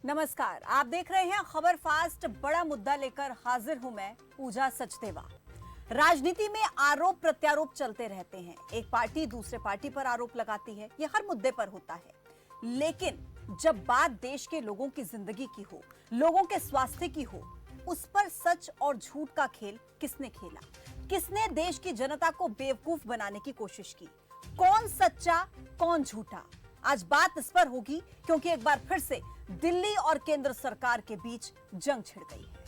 नमस्कार, आप देख रहे हैं खबर फास्ट। बड़ा मुद्दा लेकर हाजिर हूं मैं, पूजा सचदेवा। राजनीति में आरोप प्रत्यारोप चलते रहते हैं। एक पार्टी दूसरे पार्टी पर आरोप लगाती है, यह हर मुद्दे पर होता है। लेकिन जब बात देश के लोगों की जिंदगी की हो, लोगों के स्वास्थ्य की हो, उस पर सच और झूठ का खेल किसने खेला? किसने देश की जनता को बेवकूफ बनाने की कोशिश की? कौन सच्चा, कौन झूठा? आज बात इस पर होगी, क्योंकि एक बार फिर से दिल्ली और केंद्र सरकार के बीच जंग छिड़ गई है।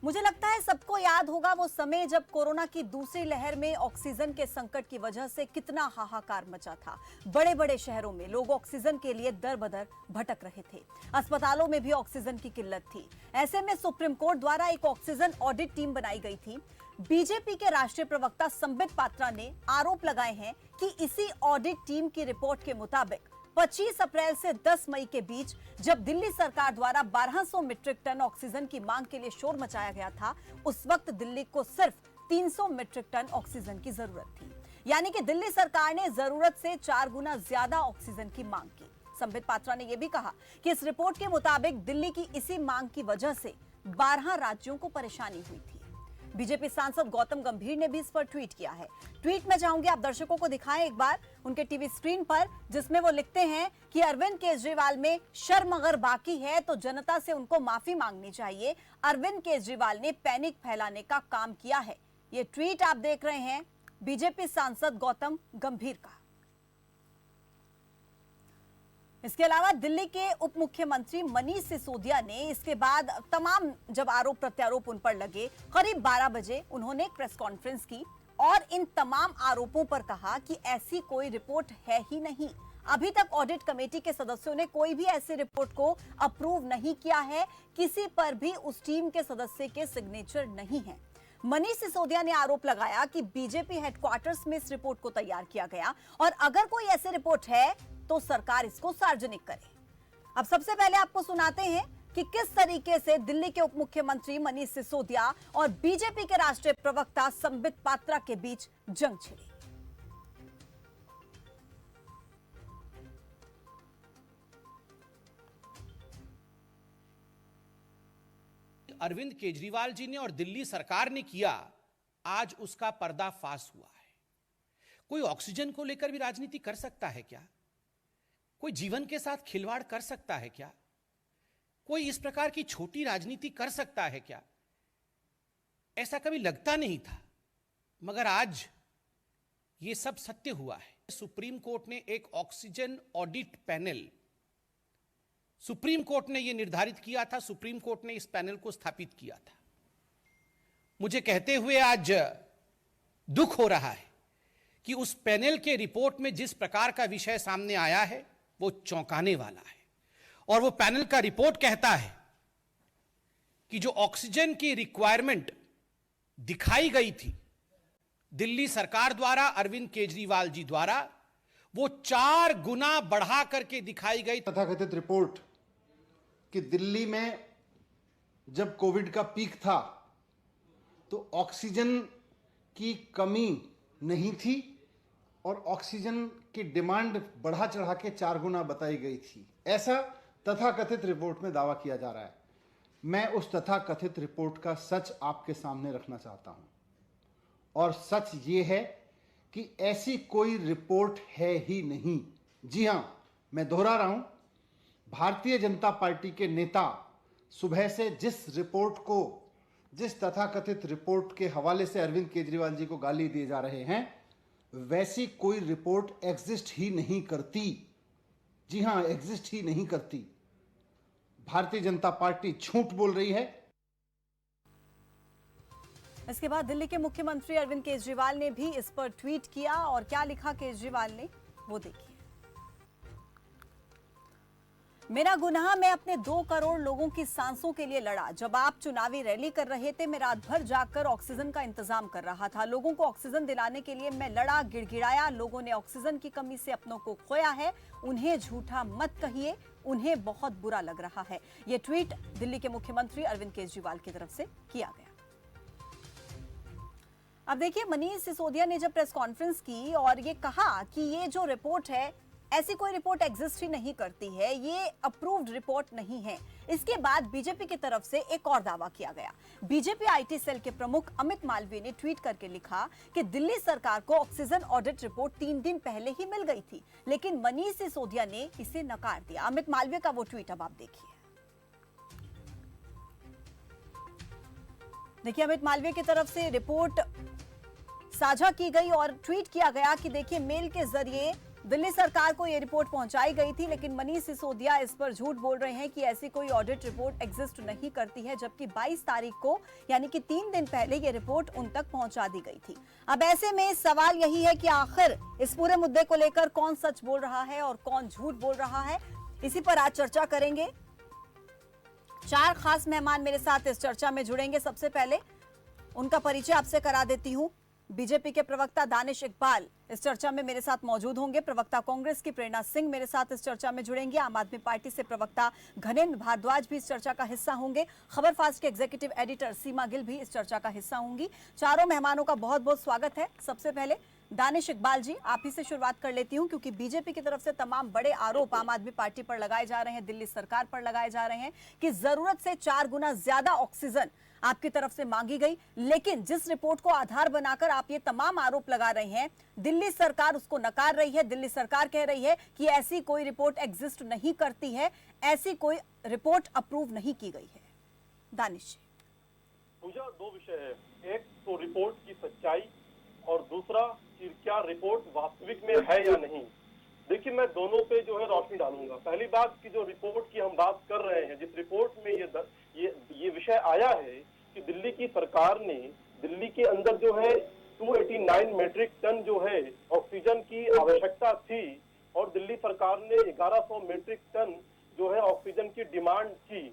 मुझे लगता है सबको याद होगा वो समय जब कोरोना की दूसरी लहर में ऑक्सीजन के संकट की वजह से कितना हाहाकार मचा था। बड़े बड़े शहरों में लोग ऑक्सीजन के लिए दर बदर भटक रहे थे। अस्पतालों में भी ऑक्सीजन की किल्लत थी। ऐसे में सुप्रीम कोर्ट द्वारा एक ऑक्सीजन ऑडिट टीम बनाई गई थी। बीजेपी के राष्ट्रीय प्रवक्ता संबित पात्रा ने आरोप लगाए हैं कि इसी ऑडिट टीम की रिपोर्ट के मुताबिक 25 अप्रैल से 10 मई के बीच जब दिल्ली सरकार द्वारा 1200 मीट्रिक टन ऑक्सीजन की मांग के लिए शोर मचाया गया था, उस वक्त दिल्ली को सिर्फ 300 मीट्रिक टन ऑक्सीजन की जरूरत थी। यानी कि दिल्ली सरकार ने जरूरत से 4 गुना ज्यादा ऑक्सीजन की मांग की। संबित पात्रा ने यह भी कहा कि इस रिपोर्ट के मुताबिक दिल्ली की इसी मांग की वजह से 12 राज्यों को परेशानी हुई थी। बीजेपी सांसद गौतम गंभीर ने भी इस पर ट्वीट किया है। ट्वीट में चाहूंगी आप दर्शकों को दिखाएं एक बार उनके टीवी स्क्रीन पर, जिसमें वो लिखते हैं कि अरविंद केजरीवाल में शर्म अगर बाकी है तो जनता से उनको माफी मांगनी चाहिए। अरविंद केजरीवाल ने पैनिक फैलाने का काम किया है। ये ट्वीट आप देख रहे हैं बीजेपी सांसद गौतम गंभीर का। इसके अलावा दिल्ली के उप मुख्यमंत्री मनीष सिसोदिया ने इसके बाद तमाम जब आरोप प्रत्यारोप उन पर लगे, करीब 12 बजे उन्होंने एक प्रेस कॉन्फ्रेंस की और इन तमाम आरोपों पर कहा कि ऐसी कोई रिपोर्ट है ही नहीं। अभी तक ऑडिट कमेटी के सदस्यों ने कोई भी ऐसी रिपोर्ट को अप्रूव नहीं किया है। किसी पर भी उस टीम के सदस्य के सिग्नेचर नहीं है। मनीष सिसोदिया ने आरोप लगाया कि बीजेपी हेडक्वार्टर्स में इस रिपोर्ट को तैयार किया गया और अगर कोई ऐसी रिपोर्ट है तो सरकार इसको सार्वजनिक करे। अब सबसे पहले आपको सुनाते हैं कि किस तरीके से दिल्ली के उप मुख्यमंत्री मनीष सिसोदिया और बीजेपी के राष्ट्रीय प्रवक्ता संबित पात्रा के बीच जंग छिड़ी। अरविंद केजरीवाल जी ने और दिल्ली सरकार ने किया, आज उसका पर्दाफाश हुआ है। कोई ऑक्सीजन को लेकर भी राजनीति कर सकता है क्या? कोई जीवन के साथ खिलवाड़ कर सकता है क्या? कोई इस प्रकार की छोटी राजनीति कर सकता है क्या? ऐसा कभी लगता नहीं था, मगर आज यह सब सत्य हुआ है। सुप्रीम कोर्ट ने एक oxygen audit panel, supreme court ने यह निर्धारित किया था, सुप्रीम कोर्ट ने इस पैनल को स्थापित किया था। मुझे कहते हुए आज दुख हो रहा है कि उस पैनल के रिपोर्ट में जिस प्रकार का विषय सामने आया है वो चौंकाने वाला है। और वो पैनल का रिपोर्ट कहता है कि जो ऑक्सीजन की रिक्वायरमेंट दिखाई गई थी दिल्ली सरकार द्वारा, अरविंद केजरीवाल जी द्वारा, वो 4 गुना बढ़ा करके दिखाई गई। तथाकथित रिपोर्ट कि दिल्ली में जब कोविड का पीक था तो ऑक्सीजन की कमी नहीं थी और ऑक्सीजन की डिमांड बढ़ा चढ़ा के 4 गुना बताई गई थी। ऐसा तथाकथित रिपोर्ट में दावा किया जा रहा है। मैं उस तथाकथित रिपोर्ट का सच आपके सामने रखना चाहता हूं और सच ये है कि ऐसी कोई रिपोर्ट है ही नहीं। जी हां, मैं दोहरा रहा हूं, भारतीय जनता पार्टी के नेता सुबह से जिस तथाकथित रिपोर्ट के हवाले से अरविंद केजरीवाल जी को गाली दिए जा रहे हैं, वैसी कोई रिपोर्ट एग्जिस्ट ही नहीं करती। जी हां, एग्जिस्ट ही नहीं करती। भारतीय जनता पार्टी झूठ बोल रही है। इसके बाद दिल्ली के मुख्यमंत्री अरविंद केजरीवाल ने भी इस पर ट्वीट किया और क्या लिखा केजरीवाल ने, वो देखिए। मेरा गुनाह, मैं अपने 2 करोड़ लोगों की सांसों के लिए लड़ा। जब आप चुनावी रैली कर रहे थे, मैं रात भर जाकर ऑक्सीजन का इंतजाम कर रहा था। लोगों को ऑक्सीजन दिलाने के लिए मैं लड़ा, गिड़गिड़ाया। लोगों ने ऑक्सीजन की कमी से अपनों को खोया है। उन्हें झूठा मत कहिए, उन्हें बहुत बुरा लग रहा है। यह ट्वीट दिल्ली के मुख्यमंत्री अरविंद केजरीवाल की तरफ से किया गया। अब देखिए, मनीष सिसोदिया ने जब प्रेस कॉन्फ्रेंस की और ये कहा कि ये जो रिपोर्ट है, ऐसी कोई रिपोर्ट एग्जिस्ट ही नहीं करती है, ये अप्रूव्ड रिपोर्ट नहीं है। इसके बाद बीजेपी की तरफ से एक और दावा किया गया। बीजेपी आईटी सेल के प्रमुख अमित मालवीय ने ट्वीट करके लिखा कि दिल्ली सरकार को ऑक्सीजन ऑडिट रिपोर्ट 3 दिन पहले ही मिल गई थी, लेकिन मनीष सिसोदिया ने इसे नकार दिया। अमित मालवीय का वो ट्वीट अब आप देखिए। देखिए, अमित मालवीय की तरफ से रिपोर्ट साझा की गई और ट्वीट किया गया कि देखिए, मेल के जरिए दिल्ली सरकार को यह रिपोर्ट पहुंचाई गई थी, लेकिन मनीष सिसोदिया इस पर झूठ बोल रहे हैं कि ऐसी कोई ऑडिट रिपोर्ट एग्जिस्ट नहीं करती है, जबकि 22 तारीख को यानी कि 3 दिन पहले यह रिपोर्ट उन तक पहुंचा दी गई थी। अब ऐसे में सवाल यही है कि आखिर इस पूरे मुद्दे को लेकर कौन सच बोल रहा है और कौन झूठ बोल रहा है, इसी पर आज चर्चा करेंगे। 4 खास मेहमान मेरे साथ इस चर्चा में जुड़ेंगे। सबसे पहले उनका परिचय आपसे करा देती हूं। बीजेपी के प्रवक्ता दानिश इकबाल इस चर्चा में मेरे साथ मौजूद होंगे। प्रवक्ता कांग्रेस की प्रेरणा सिंह मेरे साथ इस चर्चा में जुड़ेंगे। आम आदमी पार्टी से प्रवक्ता घनेन्द्र भारद्वाज भी इस चर्चा का हिस्सा होंगे। खबर फास्ट के एग्जीक्यूटिव एडिटर सीमा गिल भी इस चर्चा का हिस्सा होंगी। चारों मेहमानों का बहुत बहुत स्वागत है। सबसे पहले दानिश इकबाल जी, आप ही से शुरुआत कर लेती हूं, क्योंकि बीजेपी की तरफ से तमाम बड़े आरोप आम आदमी पार्टी पर लगाए जा रहे हैं, दिल्ली सरकार पर लगाए जा रहे हैं कि जरूरत से 4 गुना ज्यादा ऑक्सीजन आपकी तरफ से मांगी गई, लेकिन जिस रिपोर्ट को आधार बनाकर आप ये तमाम आरोप लगा रहे हैं, दिल्ली सरकार उसको नकार रही है। दिल्ली सरकार कह रही है कि ऐसी कोई रिपोर्ट एग्जिस्ट नहीं करती है, ऐसी कोई रिपोर्ट अप्रूव नहीं की गई है। दानिश पूजा, 2 विषय है, एक तो रिपोर्ट की सच्चाई और दूसरा कि क्या रिपोर्ट वास्तविक में है या नहीं। देखिए, मैं दोनों पे जो है रोशनी डालूंगा। पहली बात की जो रिपोर्ट की हम बात कर रहे हैं, जिस रिपोर्ट में ये विषय आया है कि दिल्ली की सरकार ने दिल्ली के अंदर जो है 289 मेट्रिक टन जो है ऑक्सीजन की आवश्यकता थी और दिल्ली सरकार ने 1100 मेट्रिक टन जो है ऑक्सीजन की डिमांड की।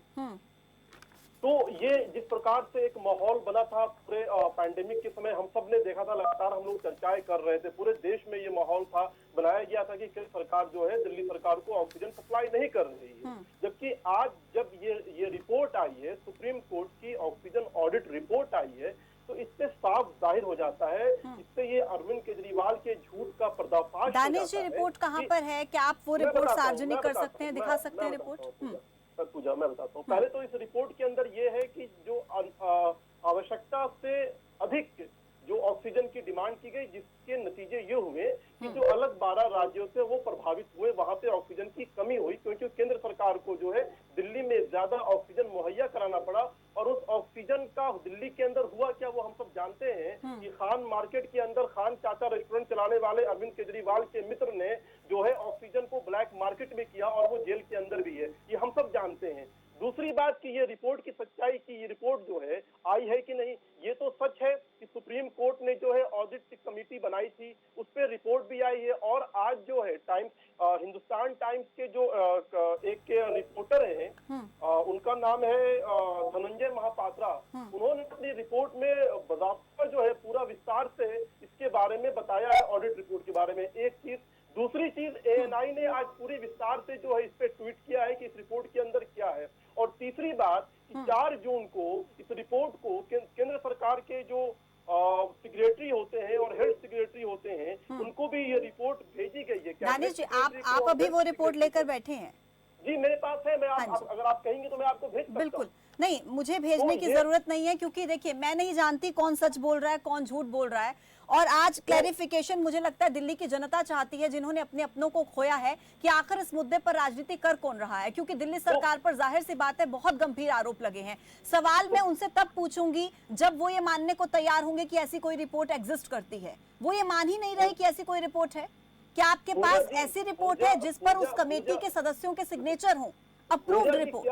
तो ये जिस प्रकार से एक माहौल बना था पूरे पैंडेमिक के समय, हम सब ने देखा था, लगातार हम लोग चर्चाएं कर रहे थे, पूरे देश में ये माहौल था, बनाया गया था कि केंद्र सरकार जो है दिल्ली सरकार को ऑक्सीजन सप्लाई नहीं कर रही है। जबकि आज जब ये रिपोर्ट आई है, सुप्रीम कोर्ट की ऑक्सीजन ऑडिट रिपोर्ट आई है, तो इससे साफ जाहिर हो जाता है, इससे ये अरविंद केजरीवाल के झूठ का पर्दाफाश। दानिश जी, रिपोर्ट कहाँ पर है? क्या आप वो रिपोर्ट सार्वजनिक कर सकते हैं, दिखा सकते हैं रिपोर्ट? पूजा, मैं बताता हूँ। पहले तो इस रिपोर्ट के अंदर ये है कि जो आवश्यकता से अधिक जो ऑक्सीजन की डिमांड की गई, जिसके नतीजे ये हुए कि जो अलग 12 राज्यों से वो प्रभावित हुए, वहां पे ऑक्सीजन की कमी हुई, क्योंकि केंद्र सरकार को जो है दिल्ली में ज्यादा ऑक्सीजन मुहैया कराना पड़ा। और उस ऑक्सीजन का दिल्ली के अंदर हुआ क्या, वो हम सब जानते हैं कि खान मार्केट के अंदर खान चाचा रेस्टोरेंट चलाने वाले अरविंद केजरीवाल के मित्र ने जो है ऑक्सीजन को ब्लैक मार्केट में किया और वो जेल के अंदर भी है, ये हम सब जानते हैं। दूसरी बात कि ये रिपोर्ट की सच्चाई की ये रिपोर्ट जो है आई है कि नहीं, ये तो सच है कि सुप्रीम कोर्ट ने जो है ऑडिट कमेटी बनाई थी, उस पर रिपोर्ट भी आई है। और आज जो है हिंदुस्तान टाइम्स के जो एक रिपोर्टर हैं, उनका नाम है धनंजय महापात्रा, उन्होंने अपनी रिपोर्ट में बज़ाब्ता जो है पूरा विस्तार से इसके बारे में बताया है, ऑडिट रिपोर्ट के बारे में। एक चीज। दूसरी चीज, एएनआई ने आज पूरी विस्तार से जो है इस पे ट्वीट किया है कि इस रिपोर्ट के अंदर क्या है। और तीसरी बात कि 4 जून को इस रिपोर्ट को केंद्र सरकार के जो सेक्रेटरी होते हैं और हेल्थ सेक्रेटरी होते हैं, उनको भी ये रिपोर्ट भेजी गई है। दानिश जी, आप अभी वो रिपोर्ट लेकर बैठे हैं? जी, मेरे पास है। मैं अगर आप कहेंगे तो मैं आपको भेज सकता हूं। बिल्कुल नहीं, मुझे भेजने की जरूरत नहीं है, क्योंकि देखिए, मैं नहीं जानती कौन सच बोल रहा है, कौन झूठ बोल रहा है। और आज क्लैरिफिकेशन मुझे लगता है दिल्ली की जनता चाहती है, जिन्होंने अपने अपनों को खोया है, कि आखिर इस मुद्दे पर राजनीति कर कौन रहा है, क्योंकि दिल्ली सरकार पर जाहिर सी बात है बहुत गंभीर आरोप लगे हैं। सवाल मैं उनसे तब पूछूंगी जब वो ये मानने को तैयार होंगे कि ऐसी कोई रिपोर्ट एग्जिस्ट करती है। वो ये मान ही नहीं रहे कि ऐसी कोई रिपोर्ट है। क्या आपके पास ऐसी रिपोर्ट है जिस पर उस कमेटी के सदस्यों के सिग्नेचर हों, अप्रूव्ड रिपोर्ट?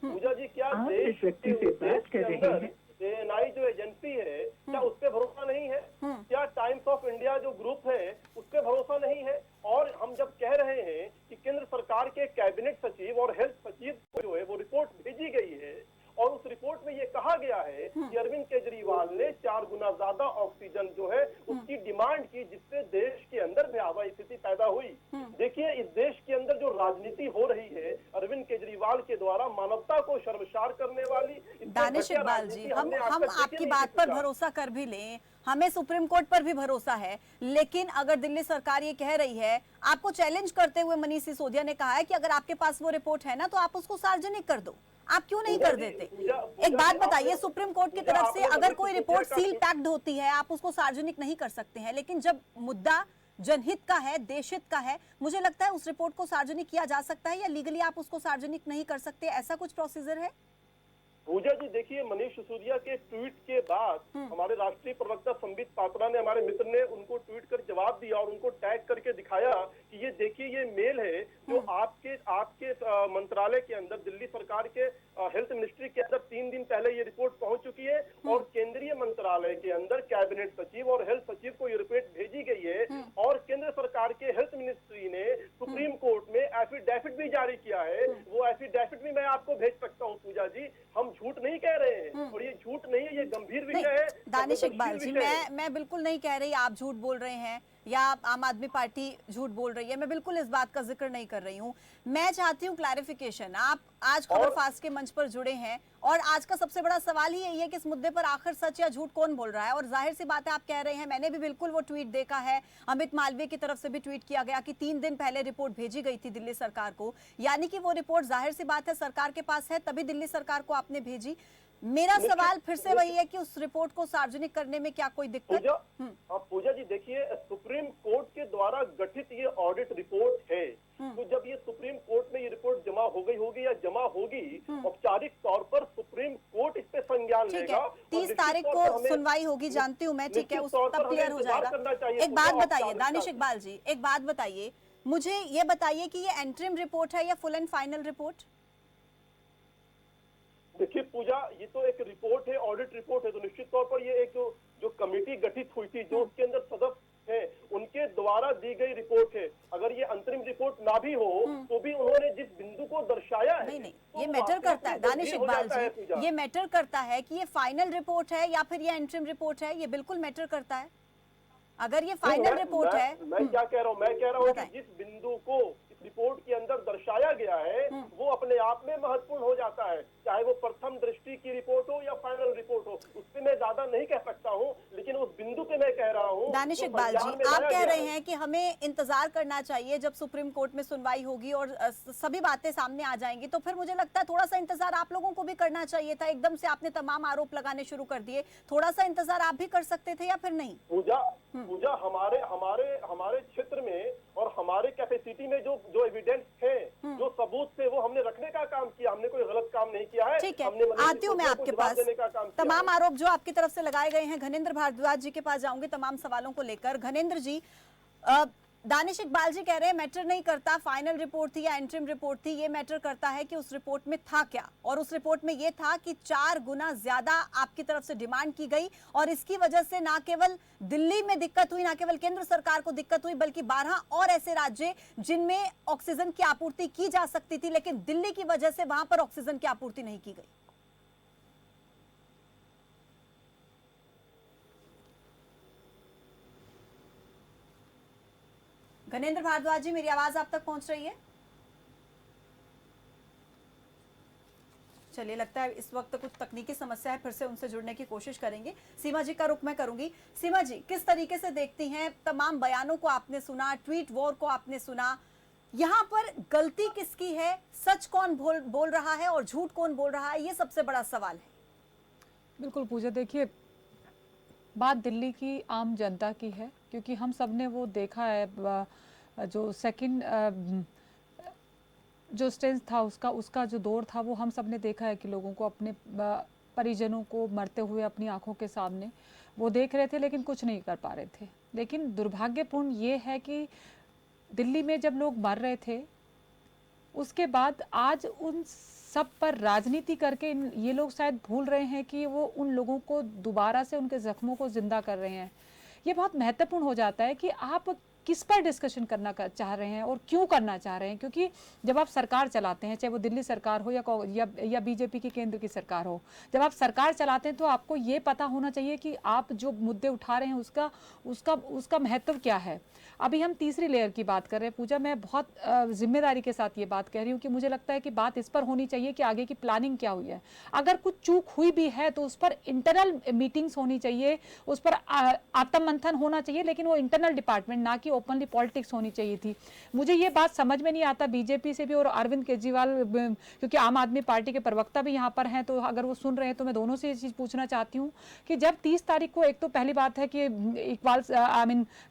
पूजा जी, क्या देश से बात कर रहे हैं? एएनआई जो एजेंसी है, क्या उस पर भरोसा नहीं है? क्या टाइम्स ऑफ इंडिया जो ग्रुप है उस पर भरोसा नहीं है? और हम जब कह रहे हैं कि केंद्र सरकार के कैबिनेट सचिव और हेल्थ सचिव को जो है वो रिपोर्ट भेजी गई है और उस रिपोर्ट में ये कहा गया है कि अरविंद केजरीवाल ने 4 गुना ज्यादा ऑक्सीजन जो है उसकी डिमांड की, जिससे देश के अंदर भयावह स्थिति पैदा हुई। देखिए, इस देश के अंदर जो राजनीति हो रही है अरविंद केजरीवाल के द्वारा, मानवता को शर्मसार करने वाली। दानिश इकबाल जी, हम आपकी बात पर भरोसा कर भी लें हमें सुप्रीम कोर्ट पर भी भरोसा है, लेकिन अगर दिल्ली सरकार ये कह रही है, आपको चैलेंज करते हुए मनीष सिसोदिया ने कहा है कि अगर आपके पास वो रिपोर्ट है ना तो आप उसको सार्वजनिक कर दो, आप क्यों नहीं कर देते? एक बात बताइए, सुप्रीम कोर्ट की तरफ से अगर कोई रिपोर्ट सील पैक्ड होती है आप उसको सार्वजनिक नहीं कर सकते हैं, लेकिन जब मुद्दा जनहित का है, देशहित का है, मुझे लगता है उस रिपोर्ट को सार्वजनिक किया जा सकता है, या लीगली आप उसको सार्वजनिक नहीं कर सकते, ऐसा कुछ प्रोसीजर है? पूजा जी देखिए, मनीष सिसोदिया के ट्वीट के बाद हमारे राष्ट्रीय प्रवक्ता संबित पात्रा ने, हमारे मित्र ने उनको ट्वीट कर जवाब दिया और उनको टैग करके दिखाया कि ये देखिए ये मेल है जो आपके मंत्रालय के अंदर, दिल्ली सरकार के हेल्थ मिनिस्ट्री के अंदर 3 दिन पहले ये रिपोर्ट पहुंच चुकी है और केंद्रीय मंत्रालय के अंदर कैबिनेट सचिव और हेल्थ सचिव को ये रिपोर्ट भेजी गई है और केंद्र सरकार के हेल्थ मिनिस्ट्री ने सुप्रीम कोर्ट में एफिडेविट भी जारी किया है। वो एफिडेविट भी मैं आपको भेज सकता हूँ पूजा जी, हम झूठ नहीं कह रहे हैं और ये झूठ नहीं है, ये गंभीर विषय है। दानिश इकबाल जी, मैं बिल्कुल नहीं कह रही आप झूठ बोल रहे हैं या आम आदमी पार्टी झूठ बोल रही है, मैं बिल्कुल इस बात का जिक्र नहीं कर रही हूँ। मैं चाहती हूँ क्लैरिफिकेशन। आप आज खबर फास्ट के मंच पर जुड़े हैं और आज का सबसे बड़ा सवाल ही यही है कि इस मुद्दे पर आखिर सच या झूठ कौन बोल रहा है। और जाहिर सी बात है, आप कह रहे हैं, मैंने भी बिल्कुल वो ट्वीट देखा है, अमित मालवीय की तरफ से भी ट्वीट किया गया कि 3 दिन पहले रिपोर्ट भेजी गई थी दिल्ली सरकार को, यानी कि वो रिपोर्ट जाहिर सी बात है सरकार के पास है, तभी दिल्ली सरकार को आपने भेजी। मेरा सवाल फिर से वही है कि उस रिपोर्ट को सार्वजनिक करने में क्या कोई दिक्कत? पूजा जी देखिए, सुप्रीम कोर्ट के द्वारा गठित ये ऑडिट रिपोर्ट है, तो जब ये सुप्रीम कोर्ट में ये रिपोर्ट जमा हो गई होगी या जमा होगी, औपचारिक तौर पर सुप्रीम कोर्ट इस पे संज्ञान लेगा। 30 तारीख को सुनवाई होगी, जानती हूँ मैं, ठीक है, उस तब क्लियर हो जाएगा। एक बात बताइए दानिश इकबाल जी, एक बात बताइए मुझे, ये बताइए कि ये एंट्रीम रिपोर्ट है या फुल एंड फाइनल रिपोर्ट? देखिए पूजा, ये तो एक रिपोर्ट है, ऑडिट रिपोर्ट है, तो निश्चित तौर पर ये एक जो कमेटी गठित हुई थी, जो उसके अंदर सदस्य हैं, उनके द्वारा दी गई रिपोर्ट है। अगर ये अंतरिम रिपोर्ट ना भी हो तो भी उन्होंने जिस बिंदु को दर्शाया है, नहीं, ये मैटर करता है दानिश इकबाल जी, ये मैटर करता है कि ये फाइनल रिपोर्ट है या फिर ये एंट्रिम रिपोर्ट है, ये बिल्कुल मैटर करता है। अगर ये फाइनल रिपोर्ट है, मैं क्या कह रहा हूँ, मैं कह रहा हूँ कि जिस बिंदु को इस रिपोर्ट के अंदर दर्शाया गया है वो अपने आप में महत्वपूर्ण हो जाता है, चाहे वो प्रथम दृष्टि की रिपोर्ट हो या फाइनल रिपोर्ट हो। उस पे मैं ज्यादा नहीं कह सकता हूँ, लेकिन उस बिंदु पे मैं कह रहा हूँ। दानिश इकबाल जी, आप कह रहे हैं कि हमें इंतजार करना चाहिए जब सुप्रीम कोर्ट में सुनवाई होगी और सभी बातें सामने आ जाएंगी, तो फिर मुझे लगता है थोड़ा सा इंतजार आप लोगों को भी करना चाहिए था। एकदम से आपने तमाम आरोप लगाने शुरू कर दिए, थोड़ा सा इंतजार आप भी कर सकते थे या फिर नहीं? पूजा हमारे क्षेत्र में और हमारे कैपेसिटी में जो एविडेंस है, जो सबूत थे, वो हमने रखने का काम किया, हमने कोई गलत काम नहीं किया है। ठीक है, आती हूँ मैं आपके पास। तमाम आरोप जो आपकी तरफ से लगाए गए हैं, घनेंद्र भारद्वाज जी के पास जाऊंगी तमाम सवालों को लेकर। घनेंद्र जी, दानिश इकबाल जी कह रहे हैं मैटर नहीं करता फाइनल रिपोर्ट थी या एंट्रिम रिपोर्ट थी, ये मैटर करता है कि उस रिपोर्ट में था क्या, और उस रिपोर्ट में ये था कि 4 गुना ज्यादा आपकी तरफ से डिमांड की गई और इसकी वजह से ना केवल दिल्ली में दिक्कत हुई, ना केवल केंद्र सरकार को दिक्कत हुई, बल्कि 12 और ऐसे राज्य जिनमें ऑक्सीजन की आपूर्ति की जा सकती थी, लेकिन दिल्ली की वजह से वहां पर ऑक्सीजन की आपूर्ति नहीं की गई। घनेंद्र भारद्वाज जी, मेरी आवाज आप तक पहुंच रही है? चलिए, लगता है इस वक्त कुछ तकनीकी समस्या है, फिर से उनसे जुड़ने की कोशिश करेंगे। सीमा जी का रुख मैं करूंगी। सीमा जी, किस तरीके से देखती हैं, तमाम बयानों को आपने सुना, ट्वीट वॉर को आपने सुना, यहाँ पर गलती किसकी है, सच कौन बोल रहा है और झूठ कौन बोल रहा है, ये सबसे बड़ा सवाल है। बिल्कुल पूजा, देखिए बात दिल्ली की आम जनता की है, क्योंकि हम सब ने वो देखा है, जो सेकंड जो स्टेज था उसका जो दौर था, वो हम सब ने देखा है कि लोगों को, अपने परिजनों को मरते हुए अपनी आंखों के सामने वो देख रहे थे, लेकिन कुछ नहीं कर पा रहे थे। लेकिन दुर्भाग्यपूर्ण ये है कि दिल्ली में जब लोग मर रहे थे, उसके बाद आज उन सब पर राजनीति करके ये लोग शायद भूल रहे हैं कि वो उन लोगों को दोबारा से उनके जख्मों को जिंदा कर रहे हैं। ये बहुत महत्वपूर्ण हो जाता है कि आप किस पर डिस्कशन करना चाह रहे हैं और क्यों करना चाह रहे हैं, क्योंकि जब आप सरकार चलाते हैं, चाहे वो दिल्ली सरकार हो या बीजेपी की केंद्र की सरकार हो, जब आप सरकार चलाते हैं तो आपको ये पता होना चाहिए कि आप जो मुद्दे उठा रहे हैं उसका उसका उसका महत्व क्या है। अभी हम तीसरी लेयर की बात कर रहे हैं पूजा, मैं बहुत जिम्मेदारी के साथ ये बात कह रही हूँ कि मुझे लगता है कि बात इस पर होनी चाहिए कि आगे की प्लानिंग क्या हुई है। अगर कुछ चूक हुई भी है तो उस पर इंटरनल मीटिंग्स होनी चाहिए, उस पर आत्म मंथन होना चाहिए, लेकिन वो इंटरनल डिपार्टमेंट, ना कि ओपनली पॉलिटिक्स होनी चाहिए थी। मुझे ये बात समझ में नहीं आता बीजेपी से भी और अरविंद केजरीवाल, क्योंकि आम आदमी पार्टी के प्रवक्ता भी यहाँ पर हैं, तो अगर वो सुन रहे हैं तो मैं दोनों से ये चीज़ पूछना चाहती हूँ कि जब 30 तारीख को, एक तो पहली बात है कि इकबाल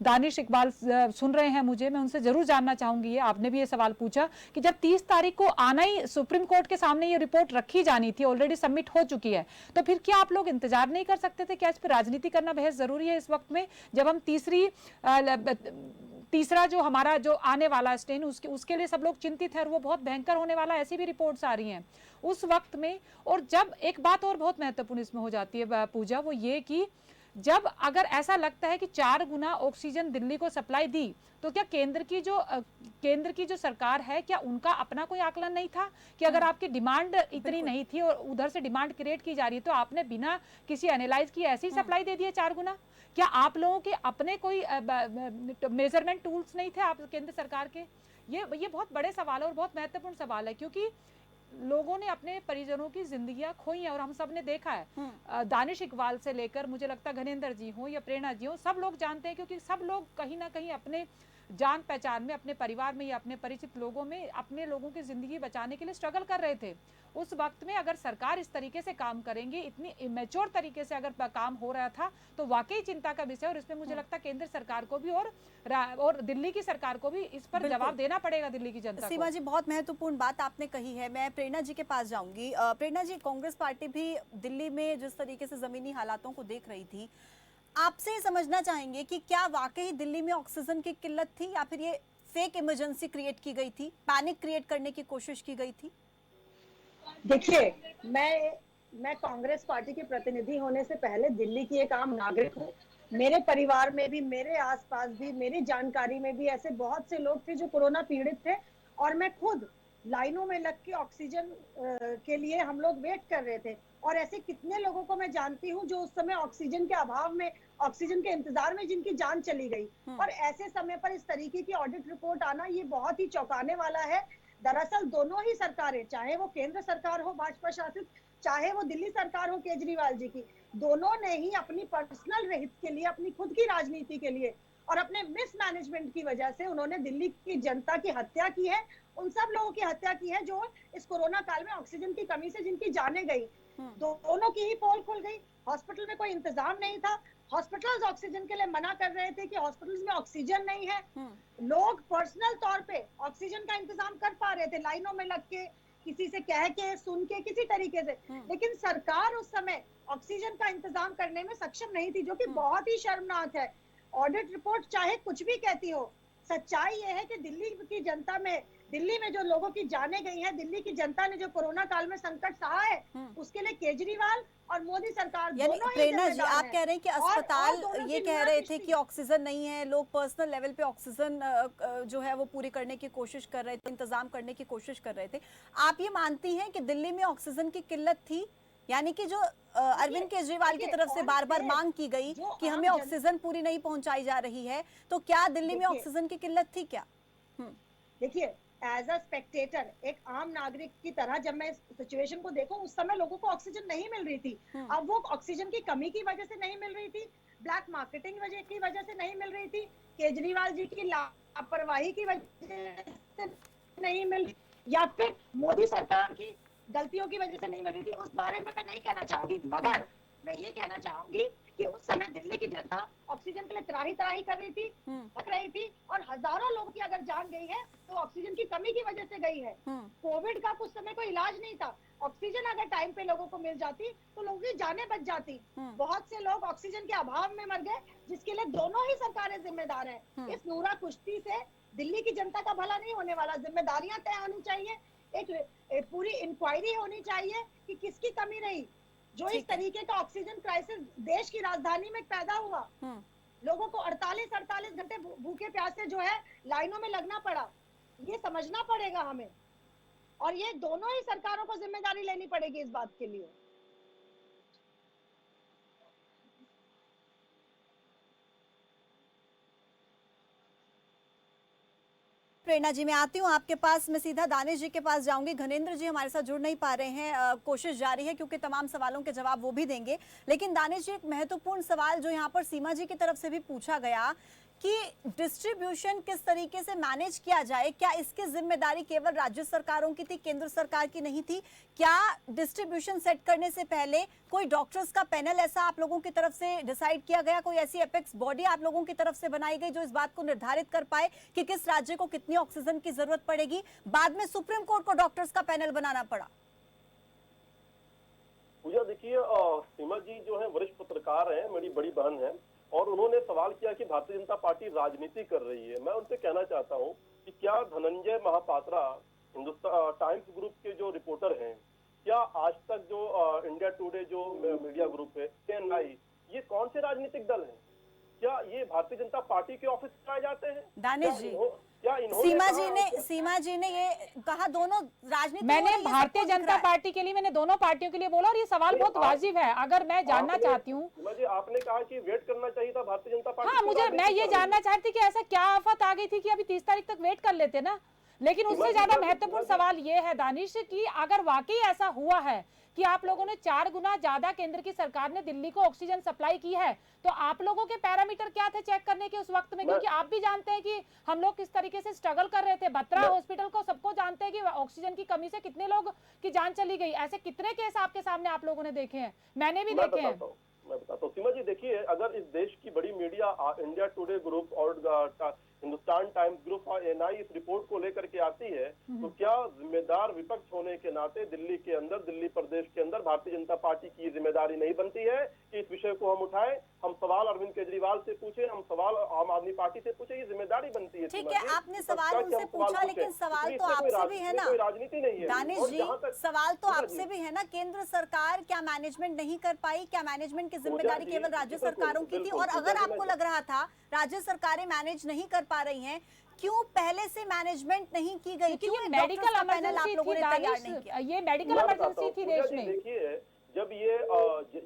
दानिश इकबाल सुन रहे हैं मुझे, मैं उनसे जरूर जानना चाहूंगी, ये आपने भी ये सवाल पूछा कि जब 30 तारीख को आना ही, सुप्रीम कोर्ट के सामने ये रिपोर्ट रखी जानी थी, ऑलरेडी सबमिट हो चुकी है, तो फिर क्या आप लोग इंतजार नहीं कर सकते थे? क्या इस पर राजनीति करना बेहद जरूरी है इस वक्त में, जब हम तीसरा जो हमारा जो आने वाला स्टेन उसके लिए सब लोग चिंतित है और वो बहुत भयंकर होने वाला, ऐसी भी रिपोर्ट्स आ रही हैं उस वक्त में। और जब एक बात और बहुत महत्वपूर्ण इसमें हो जाती है पूजा, वो ये कि जब अगर ऐसा लगता है कि 4 गुना ऑक्सीजन दिल्ली को सप्लाई दी, तो क्या केंद्र की जो सरकार है, क्या उनका अपना कोई आकलन नहीं था कि अगर आपकी डिमांड इतनी नहीं थी और उधर से डिमांड क्रिएट की जा रही है तो आपने बिना किसी एनालाइज किए ऐसी सप्लाई दे दी है 4 गुना? क्या आप लोगों के अपने कोई मेजरमेंट टूल्स नहीं थे आप केंद्र सरकार के? ये बहुत बड़े सवाल है और बहुत महत्वपूर्ण सवाल है, क्योंकि लोगों ने अपने परिजनों की जिंदगियां खोई हैं और हम सब ने देखा है। दानिश इकबाल से लेकर मुझे लगता है घनेंद्र जी हो या प्रेरणा जी हो, सब लोग जानते हैं, क्योंकि सब लोग कहीं ना कहीं अपने जान पहचान में, अपने परिवार में या अपने परिचित लोगों में अपने लोगों की जिंदगी बचाने के लिए स्ट्रगल कर रहे थे। उस वक्त में अगर सरकार इस तरीके से काम करेंगे, इतनी इमेच्योर तरीके से अगर काम हो रहा था, तो वाकई चिंता का विषय। और इसमें मुझे लगता है केंद्र सरकार को भी और दिल्ली की सरकार को भी इस पर जवाब देना पड़ेगा दिल्ली की जनता को। सीमा जी, बहुत महत्वपूर्ण बात आपने कही है। मैं प्रेरणा जी के पास जाऊंगी। प्रेरणा जी, कांग्रेस पार्टी भी दिल्ली में जिस तरीके से जमीनी हालातों को देख रही थी, आपसे समझना चाहेंगे कि क्या वाकई दिल्ली में ऑक्सीजन की किल्लत थी या फिर ये फेक इमरजेंसी क्रिएट की गई थी, पैनिक क्रिएट करने की कोशिश की गई थी? देखिए, मैं कांग्रेस पार्टी के प्रतिनिधि होने से पहले दिल्ली की एक आम नागरिक हूँ। मेरे परिवार में भी, मेरे आसपास भी, मेरी जानकारी में भी ऐसे बहुत से लोग थे जो कोरोना पीड़ित थे, और मैं खुद लाइनों में लग के ऑक्सीजन के लिए हम लोग वेट कर रहे थे। और ऐसे कितने लोगों को मैं जानती हूँ जो उस समय ऑक्सीजन के अभाव में, ऑक्सीजन के इंतजार में जिनकी जान चली गई। और ऐसे समय पर इस तरीके की ऑडिट रिपोर्ट आना, ये बहुत ही चौंकाने वाला है। दरअसल दोनों ही सरकारें, चाहे वो केंद्र सरकार हो भाजपा शासित, चाहे वो दिल्ली सरकार हो केजरीवाल जी की, दोनों ने ही अपनी पर्सनल हित के लिए, अपनी खुद की राजनीति के लिए और अपने मिसमैनेजमेंट की वजह से उन्होंने दिल्ली की जनता की हत्या की है। उन सब लोगों की हत्या की है जो इस कोरोना काल में ऑक्सीजन की कमी से जिनकी जानें गई। दोनों की ही पोल खुल गई। हॉस्पिटल में कोई इंतजाम नहीं था। हॉस्पिटल्स ऑक्सीजन के लिए मना कर रहे थे कि हॉस्पिटल्स में ऑक्सीजन नहीं है। लोग पर्सनल तौर पे ऑक्सीजन का इंतजाम कर पा रहे थे, लाइनों में लग के, किसी से कह के, सुन के, किसी तरीके से। लेकिन सरकार उस समय ऑक्सीजन का इंतजाम करने में सक्षम नहीं थी, जो कि बहुत ही शर्मनाक है। ऑडिट रिपोर्ट चाहे कुछ भी कहती हो, सच्चाई ये है कि दिल्ली में जो लोगों की जानें गई हैं, दिल्ली की जनता ने जो कोरोना काल में संकट सहा है, उसके लिए केजरीवाल और मोदी सरकार यानी दोनों ही प्रेरणा जी, जिम्मेदार आप हैं। कह रहे हैं कि और अस्पताल दोनों ये की कह न्यूरा रहे थे किश्ती। कि ऑक्सीजन नहीं है, लोग पर्सनल लेवल पे ऑक्सीजन जो है वो पूरी करने की कोशिश कर रहे थे, इंतजाम करने की कोशिश कर रहे थे। आप ये मानती हैं कि दिल्ली में ऑक्सीजन की किल्लत थी? यानी कि जो अरविंद केजरीवाल की तरफ से बार बार मांग की गई कि हमें ऑक्सीजन पूरी नहीं पहुंचाई जा रही है, तो क्या दिल्ली में ऑक्सीजन की किल्लत थी क्या? देखिए, एज अ स्पेक्टेटर, एक आम नागरिक की तरह जब मैं इस सिचुएशन को देखूं, उस समय लोगों को ऑक्सीजन नहीं मिल रही थी। अब वो ऑक्सीजन की कमी की वजह से नहीं मिल रही थी, ब्लैक मार्केटिंग की वजह से नहीं मिल रही थी, केजरीवाल जी की लापरवाही की वजह से नहीं मिल रही, या फिर मोदी सरकार की गलतियों की वजह से नहीं मिल रही थी, उस बारे में मैं नहीं कहना चाहूंगी। मगर मैं ये कहना चाहूंगी कि उस समय दिल्ली की जनता ऑक्सीजन के लिए त्राही त्राही कर रही थी, थक रही थी, और हजारों लोगों की अगर जान गई है तो ऑक्सीजन की कमी की वजह से गई है। कोविड का कुछ समय कोई इलाज नहीं था। ऑक्सीजन अगर टाइम पे लोगों को मिल जाती तो लोगों की जानें बच जाती। बहुत से लोग ऑक्सीजन के अभाव में मर गए, जिसके लिए दोनों ही सरकारें जिम्मेदार हैं। इस नूरा कुश्ती से दिल्ली की जनता का भला नहीं होने वाला। जिम्मेदारियां तय होनी चाहिए, एक पूरी इंक्वायरी होनी चाहिए कि किसकी कमी रही, जो इस तरीके का ऑक्सीजन क्राइसिस देश की राजधानी में पैदा हुआ। लोगों को 48 घंटे भूखे प्यासे जो है लाइनों में लगना पड़ा। ये समझना पड़ेगा हमें, और ये दोनों ही सरकारों को जिम्मेदारी लेनी पड़ेगी इस बात के लिए। प्रेरणा जी, मैं आती हूँ आपके पास। मैं सीधा दानिश जी के पास जाऊंगी। घनेंद्र जी हमारे साथ जुड़ नहीं पा रहे हैं, कोशिश जारी है क्योंकि तमाम सवालों के जवाब वो भी देंगे। लेकिन दानिश जी, एक महत्वपूर्ण सवाल जो यहाँ पर सीमा जी की तरफ से भी पूछा गया कि डिस्ट्रीब्यूशन किस तरीके से मैनेज किया जाए, क्या इसकी जिम्मेदारी केवल राज्य सरकारों की थी, केंद्र सरकार की नहीं थी? क्या डिस्ट्रीब्यूशन सेट करने से पहले कोई डॉक्टर्स का पैनल ऐसा आप लोगों की तरफ से डिसाइड किया गया, कोई ऐसी एपेक्स बॉडी आप लोगों की तरफ से बनाई गई जो इस बात को निर्धारित कर पाए कि किस राज्य को कितनी ऑक्सीजन की जरूरत पड़ेगी? बाद में सुप्रीम कोर्ट को डॉक्टर्स का पैनल बनाना पड़ा। पूजा, देखिए सीमा जी जो है वरिष्ठ पत्रकार हैं, मेरी बड़ी बहन है, और उन्होंने सवाल किया कि भारतीय जनता पार्टी राजनीति कर रही है। मैं उनसे कहना चाहता हूं कि क्या धनंजय महापात्रा हिंदुस्तान टाइम्स ग्रुप के जो रिपोर्टर हैं, क्या आज तक जो इंडिया टुडे जो मीडिया ग्रुप है, एएनआई, ये कौन से राजनीतिक दल हैं? क्या ये भारतीय जनता पार्टी के ऑफिस में आए जाते हैं? दानिश जी, क्या सीमा जी ने ये कहा दोनों राजनीति। मैंने भारतीय जनता पार्टी के लिए, मैंने दोनों पार्टियों के लिए बोला, और ये सवाल बहुत वाजिब है। अगर मैं जानना चाहती हूँ, आपने कहा कि वेट करना चाहिए था भारतीय जनता पार्टी। हाँ, मैं ये जानना चाहती थी कि ऐसा क्या आफत आ गई थी कि अभी 30 तारीख तक वेट कर लेते ना। लेकिन उससे ज्यादा महत्वपूर्ण सवाल ये है दानिश कि अगर वाकई ऐसा हुआ है कि आप लोगों ने 4 गुना ज्यादा केंद्र की सरकार ने दिल्ली को ऑक्सीजन सप्लाई की है, तो आप लोगों के पैरामीटर क्या थे चेक करने के उस वक्त में? क्योंकि आप भी जानते हैं कि हम लोग किस तरीके से स्ट्रगल कर रहे थे। बत्रा हॉस्पिटल को सबको जानते हैं कि ऑक्सीजन की कमी से कितने लोग की जान चली गई। ऐसे कितने केस आपके सामने आप लोगों ने देखे हैं, मैंने भी देखे हैं। मैं बताता हूँ सीमा जी, देखिए, अगर इस देश की बड़ी मीडिया इंडिया टुडे ग्रुप और हिंदुस्तान टाइम्स ग्रुप और एएनआई इस रिपोर्ट को लेकर के आती है, तो क्या जिम्मेदार विपक्ष होने के नाते दिल्ली के अंदर, दिल्ली प्रदेश के अंदर भारतीय जनता पार्टी की जिम्मेदारी नहीं बनती है कि इस विषय को हम उठाएं, हम सवाल अरविंद केजरीवाल से पूछे, हम सवाल आम आदमी पार्टी से पूछे? ये जिम्मेदारी बनती है। ठीक है, आपने सवाल उनसे पूछा, लेकिन सवाल तो आपसे भी है ना राजनीति नहीं है दानिश जी, सवाल तो आपसे भी है ना। केंद्र सरकार क्या मैनेजमेंट नहीं कर पाई? क्या मैनेजमेंट की जिम्मेदारी केवल राज्य सरकारों की थी? और अगर आपको लग रहा था राज्य सरकारें मैनेज नहीं कर पा रही हैं, क्यों पहले से मैनेजमेंट नहीं की गई? क्यों मेडिकल इमरजेंसी थी दानिश, ये मेडिकल इमरजेंसी थी देश में। देखिए, जब ये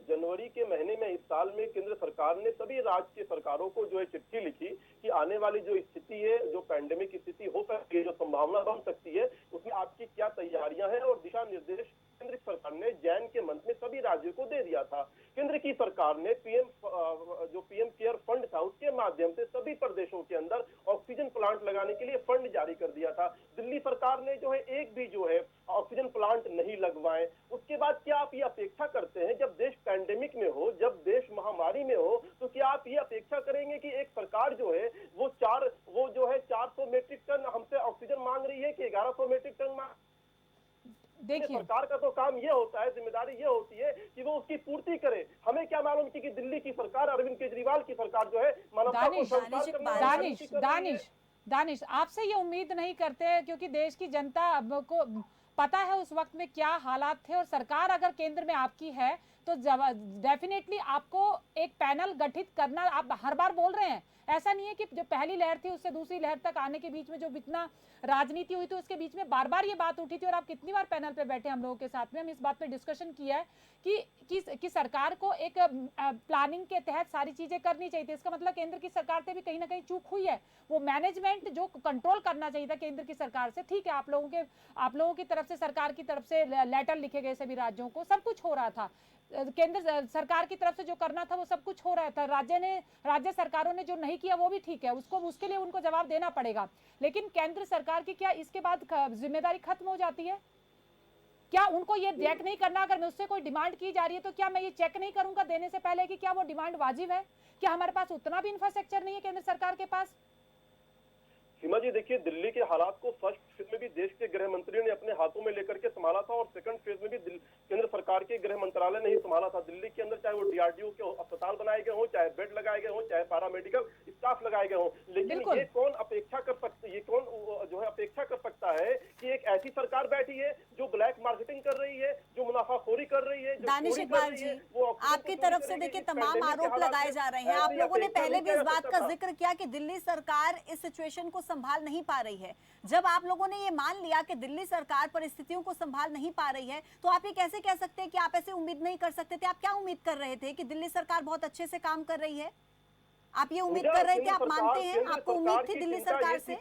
जनवरी के महीने में इस साल में केंद्र सरकार ने सभी राज्य की सरकारों को जो है चिट्ठी लिखी कि आने वाली जो स्थिति है, जो पैंडेमिक की स्थिति हो सकती है, जो संभावना बन सकती है, उसमें आपकी क्या तैयारियां हैं, और दिशा निर्देश केंद्र सरकार ने जैन के मंथ में सभी राज्यों को दे दिया था। केंद्र की सरकार ने पीएम केयर फंड था, उसके माध्यम से सभी प्रदेशों के अंदर ऑक्सीजन प्लांट लगाने के लिए फंड जारी कर दिया था। दिल्ली सरकार ने जो है एक भी जो है ऑक्सीजन प्लांट नहीं लगवाए। उसके बाद क्या आप ये अपेक्षा करते हैं, जब देश पैंडेमिक में हो, जब देश महामारी में हो, तो क्या आप ये अपेक्षा करेंगे कि एक सरकार जो है वो 400 मेट्रिक टन हमसे ऑक्सीजन मांग रही है कि 1100 मेट्रिक टन मांग? देखिए, सरकार का तो काम ये होता है, जिम्मेदारी ये होती है कि वो उसकी पूर्ति करे। हमें क्या मालूम कि दिल्ली की सरकार, अरविंद केजरीवाल की सरकार जो है मानवता को संस्कार करने। दानिश, आपसे ये उम्मीद नहीं करते क्योंकि देश की जनता को पता है उस वक्त में क्या हालात थे, और सरकार अगर केंद्र में आपकी है तो डेफिनेटली आपको एक पैनल गठित करना। आप हर बार बोल रहे हैं, ऐसा नहीं है कि जो पहली लहर थी उससे दूसरी लहर तक आने के बीच में जो इतना राजनीति हुई थी उसके बीच में बार बार ये बात उठी थी, और आप कितनी बार पैनल पे बैठे हम लोगों के साथ में, हम इस बात पे डिस्कशन किया है कि सरकार को एक प्लानिंग के तहत सारी चीजें करनी चाहिए थी। इसका मतलब केंद्र की सरकार से भी कहीं ना कहीं चूक हुई है। वो मैनेजमेंट जो कंट्रोल करना चाहिए था केंद्र की सरकार से, ठीक है, आप लोगों की तरफ से, सरकार की तरफ से लेटर लिखे गए सभी राज्यों को, सब कुछ हो रहा था। केंद्र सरकार की तरफ से जो करना था वो सब कुछ हो रहा था। राज्य सरकारों ने जो नहीं किया वो भी ठीक है, उसके लिए उनको जवाब देना पड़ेगा। लेकिन केंद्र सरकार की क्या इसके बाद जिम्मेदारी खत्म हो जाती है? क्या उनको ये चेक नहीं करना? अगर मैं उससे कोई डिमांड की जा रही है तो क्या मैं ये चेक नहीं करूंगा देने से पहले कि क्या वो डिमांड वाजिब है? क्या हमारे पास उतना भी इंफ्रास्ट्रक्चर नहीं है केंद्र सरकार के पास? सीमा जी, देखिए, दिल्ली के हालात को फर्स्ट फेज में भी देश के गृह मंत्री ने अपने हाथों में लेकर के संभाला था और सेकंड फेज में भी केंद्र सरकार के गृह मंत्रालय ने ही संभाला था। दिल्ली के अंदर चाहे वो डीआरडीओ के अस्पताल बनाए गए हों, चाहे बेड लगाए गए हों, चाहे पैरामेडिकल स्टाफ लगाए गए हों, लेकिन ये कौन अपेक्षा कर सकता, ये कौन जो है अपेक्षा कर सकता है कि एक ऐसी सरकार बैठी है जो ब्लैक मार्केटिंग कर रही है, जो मुनाफाखोरी कर रही है, जो दानिश चोरी कर इकबाल रही जी, है, वो आपकी तरफ से देखिए तमाम आरोप लगाए जा रहे हैं। आप लोगों ने पहले भी इस बात का जिक्र किया कि दिल्ली सरकार इस सिचुएशन को संभाल नहीं पा रही है। जब आप लोगों ने ये मान लिया कि दिल्ली सरकार परिस्थितियों को संभाल नहीं पा रही है, तो आप ये कैसे कह सकते हैं कि आप ऐसे उम्मीद नहीं कर सकते थे? आप क्या उम्मीद कर रहे थे कि दिल्ली सरकार बहुत अच्छे से काम कर रही है? आप ये उम्मीद कर रहे थे, आप मानते हैं, आपको उम्मीद थी दिल्ली सरकार से?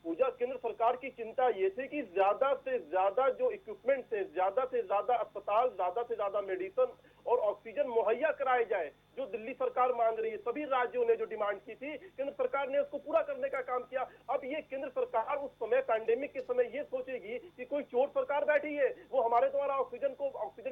पूजा, केंद्र सरकार की चिंता ये थी कि ज्यादा से ज्यादा जो इक्विपमेंट है, ज्यादा से ज्यादा अस्पताल, ज्यादा से ज्यादा मेडिसिन और ऑक्सीजन मुहैया कराए जाए, जो दिल्ली सरकार मांग रही है। सभी राज्यों ने जो डिमांड की थी, केंद्र सरकार ने उसको पूरा करने का काम किया। अब ये केंद्र सरकार उस समय पैंडेमिक के समय ये सोचेगी कि कोई चोर सरकार बैठी है, वो हमारे द्वारा ऑक्सीजन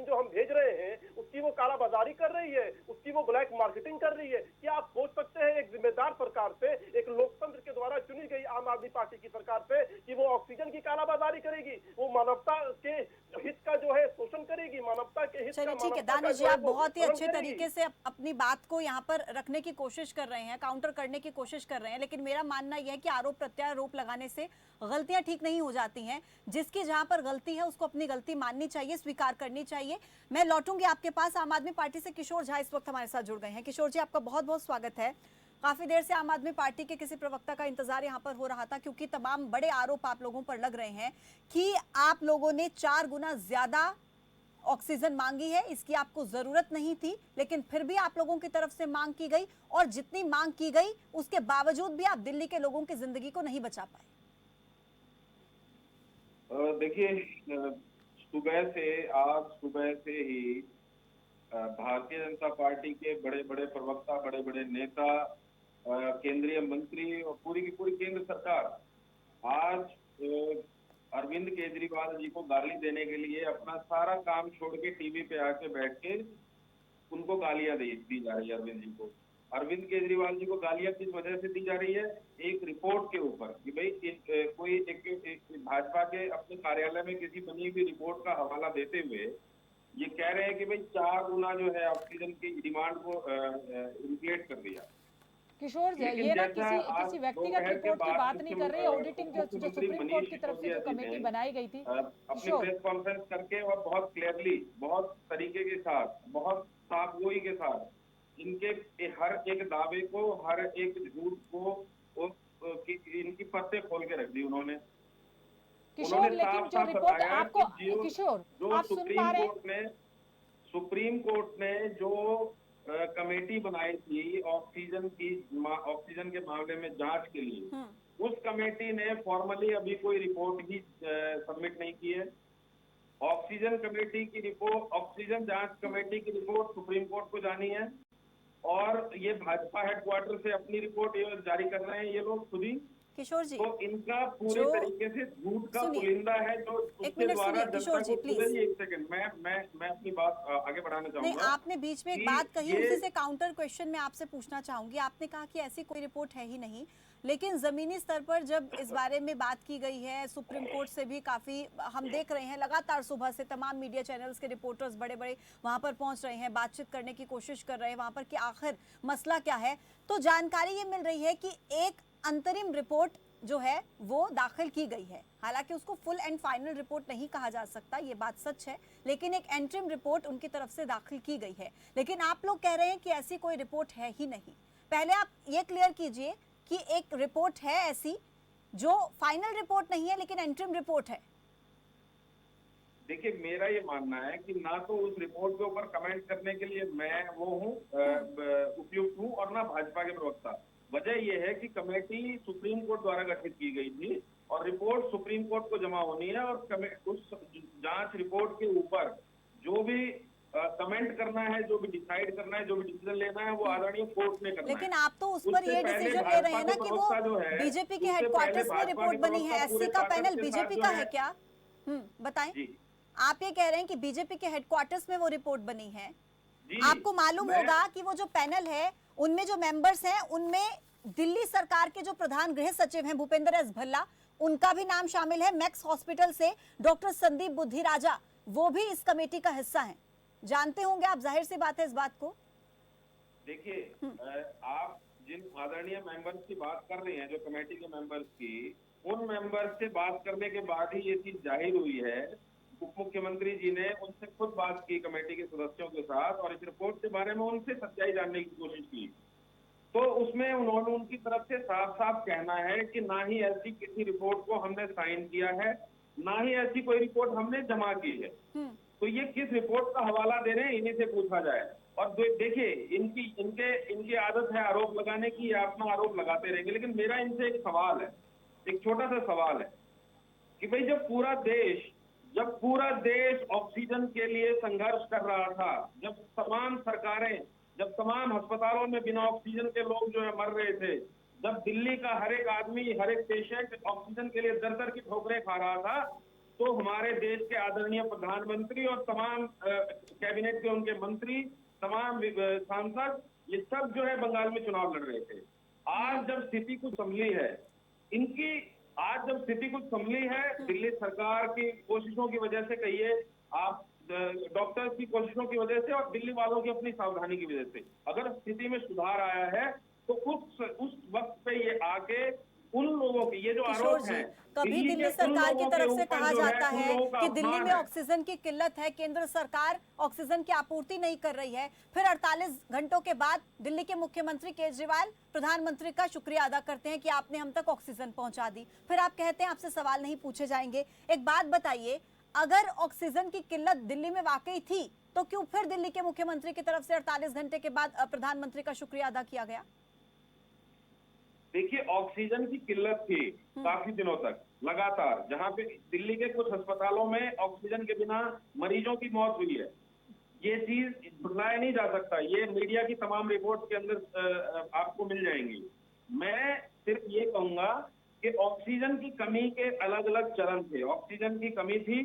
जो हम भेज रहे हैं उसकी वो कालाबाजारी कर रही है, उसकी वो ब्लैक मार्केटिंग कर रही है। क्या आप सोच सकते हैं एक जिम्मेदार सरकार से, एक लोकतंत्र के द्वारा चुनी गई आम आदमी पार्टी की सरकार से, कि वो ऑक्सीजन की कालाबाजारी करेगी, वो मानवता के हित का जो है शोषण करेगी, मानवता के हित का? चलिए ठीक है दानिश जी, आप बहुत ही अच्छे तरीके से अपनी बात को यहाँ पर रखने की कोशिश कर रहे हैं, काउंटर करने की कोशिश कर रहे हैं, लेकिन मेरा मानना यह है कि आरोप प्रत्यारोप लगाने से गलतियां ठीक नहीं हो जाती हैं। जिसकी जहां पर गलती है उसको अपनी गलती माननी चाहिए, स्वीकार करनी चाहिए। मैं लौटूंगी आपके पास। आम आदमी पार्टी से किशोर झा इस वक्त हमारे साथ जुड़ गए हैं। किशोर जी, आपका बहुत बहुत स्वागत है। काफी देर से आम आदमी पार्टी के किसी प्रवक्ता का इंतजार यहाँ पर हो रहा था, क्योंकि तमाम बड़े आरोप आप लोगों पर लग रहे हैं कि आप लोगों ने 4 गुना ज्यादा ऑक्सीजन मांगी है। इसकी आपको जरूरत नहीं थी, लेकिन फिर भी आप लोगों की तरफ से मांग की गई, और जितनी मांग की गई उसके बावजूद भी आप दिल्ली के लोगों की जिंदगी को नहीं बचा पाए। देखिए, आज सुबह से ही भारतीय जनता पार्टी के बड़े बड़े प्रवक्ता, बड़े बड़े नेता, केंद्रीय मंत्री और पूरी की पूरी केंद्र सरकार आज अरविंद केजरीवाल जी को गाली देने के लिए अपना सारा काम छोड़ के टीवी पे आके बैठ के उनको गालियां दी जा रही है। अरविंद केजरीवाल जी को गालियां किस वजह से दी जा रही है? एक रिपोर्ट के ऊपर कि भाई कोई एक भाजपा के अपने कार्यालय में किसी बनी हुई रिपोर्ट का हवाला देते हुए ये कह रहे हैं कि भाई 4 गुना जो है ऑक्सीजन की डिमांड को इन्फ्लेट कर दिया। किशोर जी, ये ना किसी व्यक्तिगत रिपोर्ट की बात नहीं कर रही, ऑडिटिंग जो सुप्रीम कोर्ट की तरफ से जो कमेटी बनाई गई थी, अपनी प्रेस कॉन्फ्रेंस करके और बहुत क्लियरली, बहुत तरीके के साथ, बहुत साफगोई के साथ इनके हर एक दावे को, हर एक झूठ को इनकी पत्ते खोल के रख दी उन्होंने। किशोर, लेकिन जो रिपोर्ट आपको, किशोर आप सुन पा रहे हैं? सुप्रीम कोर्ट ने जो कमेटी बनाई थी ऑक्सीजन के मामले में जांच के लिए, उस कमेटी ने फॉर्मली अभी कोई रिपोर्ट ही सबमिट नहीं की है। ऑक्सीजन जांच कमेटी की रिपोर्ट सुप्रीम कोर्ट को जानी है, और ये भाजपा हेडक्वार्टर से अपनी रिपोर्ट जारी कर रहे हैं ये लोग खुद ही। किशोर जी, तो इनका पूरे तरीके से झूठ का पुलिंदा है जो उसके द्वारा किशोर जी प्लीज, एक सेकंड, मैं अपनी बात आगे बढ़ाना चाहूंगा। नहीं, आपने बीच में एक बात कही, उसी से काउंटर क्वेश्चन में आपसे पूछना चाहूंगी। आपने कहा कि ऐसी कोई रिपोर्ट है ही नहीं, लेकिन जमीनी स्तर पर जब इस बारे में बात की गई है, सुप्रीम कोर्ट से भी काफी हम देख रहे हैं लगातार सुबह से तमाम मीडिया चैनल्स के रिपोर्टर्स बड़े बड़े वहां पर पहुंच रहे हैं, बातचीत करने की कोशिश कर रहे हैं वहां पर कि आखिर मसला क्या है। तो जानकारी ये मिल रही है कि एक अंतरिम रिपोर्ट जो है वो दाखिल की गई है। हालांकि उसको फुल एंड फाइनल रिपोर्ट नहीं कहा जा सकता, ये बात सच है, लेकिन एक एंटरिम रिपोर्ट उनकी तरफ से दाखिल की गई है। लेकिन आप लोग कह रहे हैं कि ऐसी कोई रिपोर्ट है ही नहीं। पहले आप ये क्लियर कीजिए कि एक रिपोर्ट है ऐसी जो फाइनल रिपोर्ट नहीं है लेकिन एंटरिम रिपोर्ट है। देखिए, मेरा ये मानना है कि ना तो उस रिपोर्ट के ऊपर कमेंट करने के लिए मैं वो हूँ उपयुक्त हूँ, और ना भाजपा के प्रवक्ता। वजह यह है कि कमेटी सुप्रीम कोर्ट द्वारा गठित की गई थी और रिपोर्ट सुप्रीम कोर्ट को जमा होनी है, और उस जांच रिपोर्ट के ऊपर जो भी कमेंट करना है, जो भी डिसाइड करना है, जो भी डिसीजन लेना है, वो आदरणीय कोर्ट ने करना है। लेकिन आप तो उस पर ये डिसीजन ले रहे हैं ना कि वो बीजेपी के हेडक्वार्टर्स में रिपोर्ट बनी है। एससी का पैनल बीजेपी का है क्या? बताएं। आप ये कह रहे हैं कि बीजेपी के हेडक्वार्टर्स में वो रिपोर्ट बनी है। आपको मालूम होगा कि वो जो पैनल है उनमें जो मेंबर्स हैं उनमें दिल्ली सरकार के जो प्रधान गृह सचिव हैं भूपेंद्र एस भल्ला, उनका भी नाम शामिल है। मैक्स हॉस्पिटल से डॉक्टर संदीप बुद्धिराजा, वो भी इस कमेटी का हिस्सा हैं। जानते होंगे आप, जाहिर सी बात है इस बात को। देखिए, आप जिन आदरणीय मेंबर्स की बात कर रहे हैं, जो कमेटी के मेंबर्स की, उन मेंबर्स से बात करने के बाद ही ये चीज जाहिर हुई है। उप मुख्यमंत्री जी ने उनसे खुद बात की कमेटी के सदस्यों के साथ और इस रिपोर्ट के बारे में उनसे सच्चाई जानने की कोशिश की। तो उसमें उन्होंने उनकी तरफ से साफ साफ कहना है कि ना ही ऐसी किसी रिपोर्ट को हमने साइन किया है, ना ही ऐसी कोई रिपोर्ट हमने जमा की है। तो ये किस रिपोर्ट का हवाला दे रहे हैं, इन्हीं से पूछा जाए। और देखिए, इनकी आदत है आरोप लगाने की, या अपना आरोप लगाते रहेंगे। लेकिन मेरा इनसे एक सवाल है, एक छोटा सा सवाल है कि भाई जब पूरा देश ऑक्सीजन के लिए संघर्ष कर रहा था, जब तमाम सरकारें, जब तमाम अस्पतालों में बिना ऑक्सीजन के लोग जो है मर रहे थे, जब दिल्ली का हर एक आदमी, हर एक पेशेंट ऑक्सीजन के लिए दर दर की ठोकरें खा रहा था, तो हमारे देश के आदरणीय प्रधानमंत्री और तमाम कैबिनेट के उनके मंत्री, तमाम सांसद, ये सब जो है बंगाल में चुनाव लड़ रहे थे। आज जब स्थिति कुछ संभली है, दिल्ली सरकार की कोशिशों की वजह से कहिए, आप डॉक्टर्स की कोशिशों की वजह से और दिल्ली वालों की अपनी सावधानी की वजह से अगर स्थिति में सुधार आया है, तो उस वक्त पे ये आके उन लोगों की, ये जो किशोर आरोप जी, हैं, कभी दिल्ली सरकार की तरफ से कहा जाता है कि दिल्ली में ऑक्सीजन की किल्लत है, केंद्र सरकार ऑक्सीजन की आपूर्ति नहीं कर रही है। फिर 48 घंटों के बाद दिल्ली के मुख्यमंत्री केजरीवाल प्रधानमंत्री का शुक्रिया अदा करते हैं कि आपने हम तक ऑक्सीजन पहुंचा दी। फिर आप कहते हैं आपसे सवाल नहीं पूछे जाएंगे। एक बात बताइए, अगर ऑक्सीजन की किल्लत दिल्ली में वाकई थी, तो क्यों फिर दिल्ली के मुख्यमंत्री की तरफ से 48 घंटे के बाद प्रधानमंत्री का शुक्रिया अदा किया गया? देखिए, ऑक्सीजन की किल्लत थी काफी दिनों तक लगातार, जहां पे दिल्ली के कुछ अस्पतालों में ऑक्सीजन के बिना मरीजों की मौत हुई है। ये चीज भुलाया नहीं जा सकता, ये मीडिया की तमाम रिपोर्ट के अंदर आपको मिल जाएंगी। मैं सिर्फ ये कहूंगा कि ऑक्सीजन की कमी के अलग अलग चरण थे। ऑक्सीजन की कमी थी,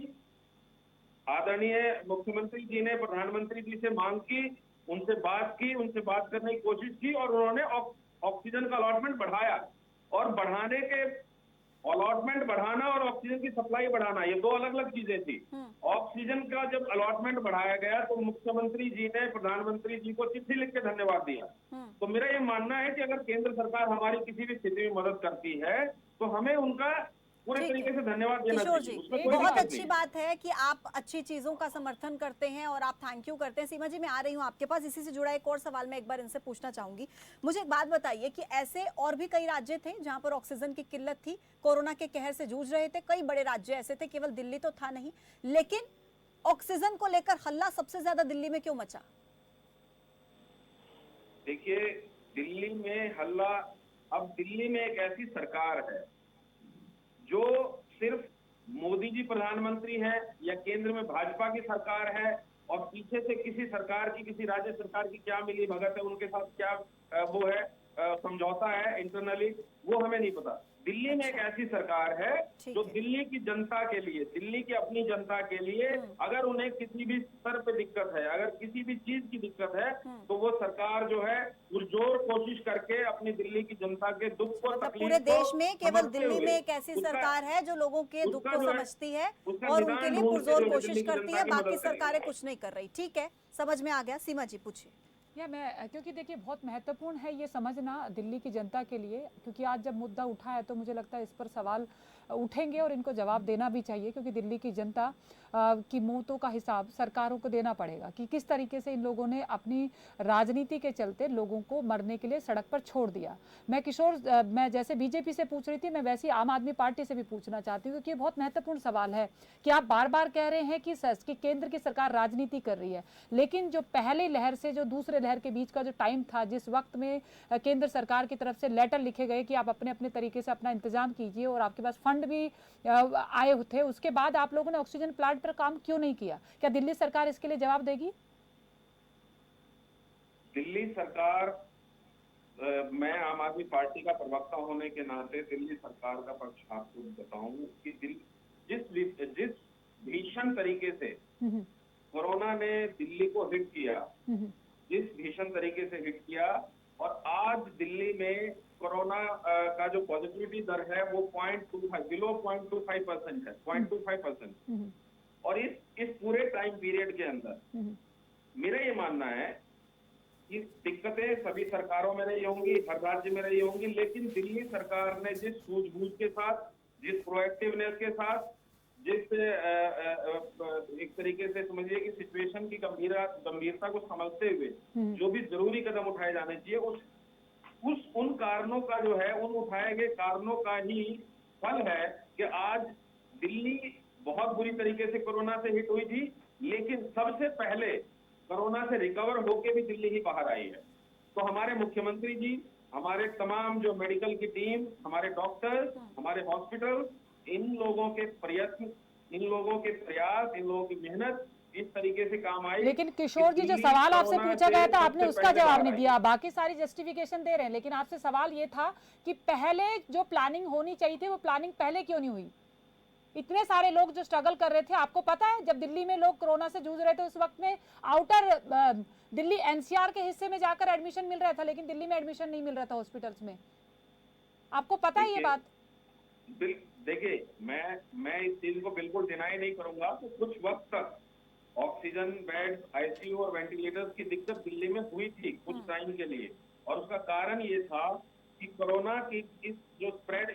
आदरणीय मुख्यमंत्री जी ने प्रधानमंत्री जी से मांग की, उनसे बात करने की कोशिश की और उन्होंने ऑक्सीजन का अलॉटमेंट बढ़ाया। और अलॉटमेंट बढ़ाना और ऑक्सीजन की सप्लाई बढ़ाना, ये दो अलग अलग चीजें थी। ऑक्सीजन का जब अलॉटमेंट बढ़ाया गया तो मुख्यमंत्री जी ने प्रधानमंत्री जी को चिट्ठी लिख के धन्यवाद दिया। तो मेरा ये मानना है कि अगर केंद्र सरकार हमारी किसी भी स्थिति में मदद करती है, तो हमें उनका पूरे तरीके से धन्यवाद देना किशोर चाहिए। जी, उसमें कोई बहुत दिक्कत अच्छी नहीं। बात है कि आप अच्छी चीजों का समर्थन करते हैं और आप थैंक यू करते हैं। सीमा जी, मैं आ रही हूं आपके पास। इसी से जुड़ा एक और सवाल मैं एक बार इनसे पूछना चाहूंगी। मुझे एक बात बताइए कि ऐसे और भी कई राज्य थे जहां पर ऑक्सीजन की किल्लत थी, कोरोना के कहर से जूझ रहे थे। कई बड़े राज्य ऐसे थे, केवल दिल्ली तो था नहीं, लेकिन ऑक्सीजन को लेकर हल्ला सबसे ज्यादा दिल्ली में क्यों मचा? देखिए, दिल्ली में हल्ला, अब दिल्ली में एक ऐसी सरकार है जो सिर्फ मोदी जी प्रधानमंत्री है या केंद्र में भाजपा की सरकार है, और पीछे से किसी सरकार की, किसी राज्य सरकार की क्या मिली भगत है, उनके साथ क्या वो है समझौता है इंटरनली, वो हमें नहीं पता। दिल्ली में एक ऐसी सरकार है जो दिल्ली की जनता के लिए, दिल्ली की अपनी जनता के लिए, अगर उन्हें किसी भी स्तर पे दिक्कत है, अगर किसी भी चीज की दिक्कत है, तो वो सरकार जो है पुरजोर कोशिश करके अपनी दिल्ली की जनता के दुख को, मतलब पूरे देश में केवल दिल्ली में एक ऐसी सरकार है जो लोगों के दुख को समझती है और उनके लिए पुरजोर कोशिश करती है, बाकी सरकारें कुछ नहीं कर रही। ठीक है, समझ में आ गया। सीमा जी पूछिए। क्योंकि देखिए, बहुत महत्वपूर्ण है ये समझना दिल्ली की जनता के लिए, क्योंकि आज जब मुद्दा उठा है तो मुझे लगता है इस पर सवाल उठेंगे और इनको जवाब देना भी चाहिए, क्योंकि दिल्ली की जनता की मौतों का हिसाब सरकारों को देना पड़ेगा कि किस तरीके से इन लोगों ने अपनी राजनीति के चलते लोगों को मरने के लिए सड़क पर छोड़ दिया। मैं जैसे बीजेपी से पूछ रही थी, मैं वैसे आम आदमी पार्टी से भी पूछना चाहती हूँ, क्योंकि ये बहुत महत्वपूर्ण सवाल है कि आप बार बार कह रहे हैं कि केंद्र की सरकार राजनीति कर रही है, लेकिन जो पहली लहर से जो दूसरे लहर के बीच का जो टाइम था, जिस वक्त में केंद्र सरकार की तरफ से लेटर लिखे गए कि आप अपने अपने तरीके से अपना इंतजाम कीजिए और आपके पास फंड भी आए थे, उसके बाद आप लोगों ने ऑक्सीजन प्लांट पर काम क्यों नहीं किया? क्या दिल्ली सरकार इसके लिए जवाब देगी? दिल्ली सरकार, मैं आम आदमी पार्टी का प्रवक्ता होने के नाते दिल्ली सरकार का पक्ष आपको बताऊं कि जिस भीषण तरीके से कोरोना ने दिल्ली को हिट किया, जिस भीषण तरीके से हिट किया, और आज दिल्ली में कोरोना का जो पॉजिटिविटी दर है वो 0.25 बिलो 0.25% है, 0.25%। और इस पूरे टाइम पीरियड के अंदर मेरा ये मानना है कि दिक्कतें सभी सरकारों में रही होंगी, हर राज्य में रही होंगी, लेकिन दिल्ली सरकार ने जिस सूझबूझ के साथ, जिस प्रोएक्टिवनेस के साथ, जिस एक तरीके से समझिए कि सिचुएशन की गंभीरता को समझते हुए जो भी जरूरी कदम उठाए जाने चाहिए, उन कारणों का जो है, उन उठाए गए कारणों का ही फल है कि आज दिल्ली बहुत बुरी तरीके से कोरोना से हिट हुई थी, लेकिन सबसे पहले कोरोना से रिकवर होके भी दिल्ली ही बाहर आई है। तो हमारे मुख्यमंत्री जी, हमारे तमाम जो मेडिकल की टीम, हमारे डॉक्टर, हमारे हॉस्पिटल, इन लोगों के प्रयत्न, इन लोगों के प्रयास, इन लोगों की मेहनत इस तरीके से काम आई। लेकिन किशोर जी, जो सवाल आपसे पूछा गया था आपने उसका जवाब नहीं दिया, बाकी सारी जस्टिफिकेशन दे रहे हैं, लेकिन आपसे सवाल ये था कि पहले जो प्लानिंग होनी चाहिए थी वो प्लानिंग पहले क्यों नहीं हुई? इतने सारे लोग जो स्ट्रगल कर रहे थे, आपको पता है जब दिल्ली में लोग कोरोना से जूझ रहे थे उस वक्त में आउटर दिल्ली एनसीआर के हिस्से में जाकर एडमिशन मिल रहा था, लेकिन दिल्ली में एडमिशन नहीं मिल रहा था हॉस्पिटल्स में। आपको पता है ये बात? देखिए, मैं इस चीज को बिल्कुल डिनाई नहीं करूंगा कि कुछ वक्त तक ऑक्सीजन बेड, आईसीयू और वेंटिलेटर्स की दिक्कत दिल्ली में हुई थी कुछ टाइम के लिए, और उसका कारण ये था कि कोरोना की इसकी स्प्रेड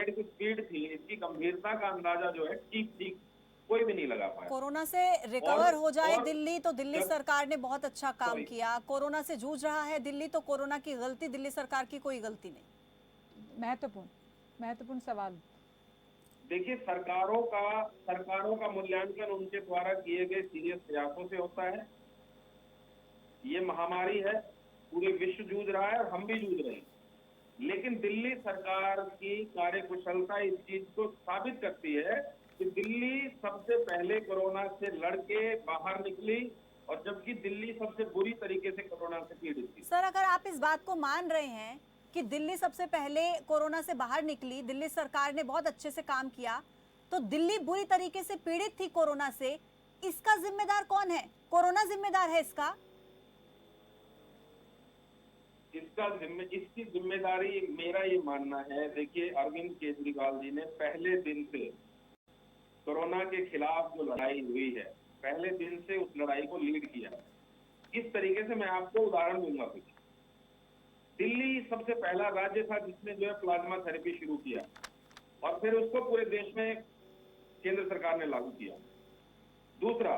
की स्पीड थी, इसकी गंभीरता का अंदाजा जो है ठीक कोई भी नहीं लगा पाया। कोरोना से रिकवर हो जाए दिल्ली तो दिल्ली सरकार ने बहुत अच्छा काम किया, कोरोना से जूझ रहा है दिल्ली तो कोरोना की गलती दिल्ली सरकार की कोई गलती नहीं। महत्वपूर्ण सवाल। देखिए, सरकारों का मूल्यांकन उनके द्वारा किए गए सीरियस प्रयासों से होता है। ये महामारी है, पूरे विश्व जूझ रहा है और हम भी जूझ रहे हैं, लेकिन दिल्ली सरकार की कार्यकुशलता इस चीज को साबित करती है कि दिल्ली सबसे पहले कोरोना से लड़के बाहर निकली, और जबकि दिल्ली सबसे बुरी तरीके से कोरोना से पीड़ित थी। सर, अगर आप इस बात को मान रहे हैं कि दिल्ली सबसे पहले कोरोना से बाहर निकली, दिल्ली सरकार ने बहुत अच्छे से काम किया, तो दिल्ली बुरी तरीके से पीड़ित थी कोरोना से, इसका जिम्मेदार कौन है? कोरोना जिम्मेदार है इसका? इसकी जिम्मेदारी मेरा ये मानना है, देखिए अरविंद केजरीवाल जी ने पहले दिन से कोरोना के खिलाफ जो लड़ाई हुई है, पहले दिन से उस लड़ाई को लीड किया। इस तरीके से मैं आपको उदाहरण दूंगा। कुछ दिल्ली सबसे पहला राज्य था जिसने जो है प्लाज्मा थेरेपी शुरू किया, और फिर उसको पूरे देश में केंद्र सरकार ने लागू किया। दूसरा,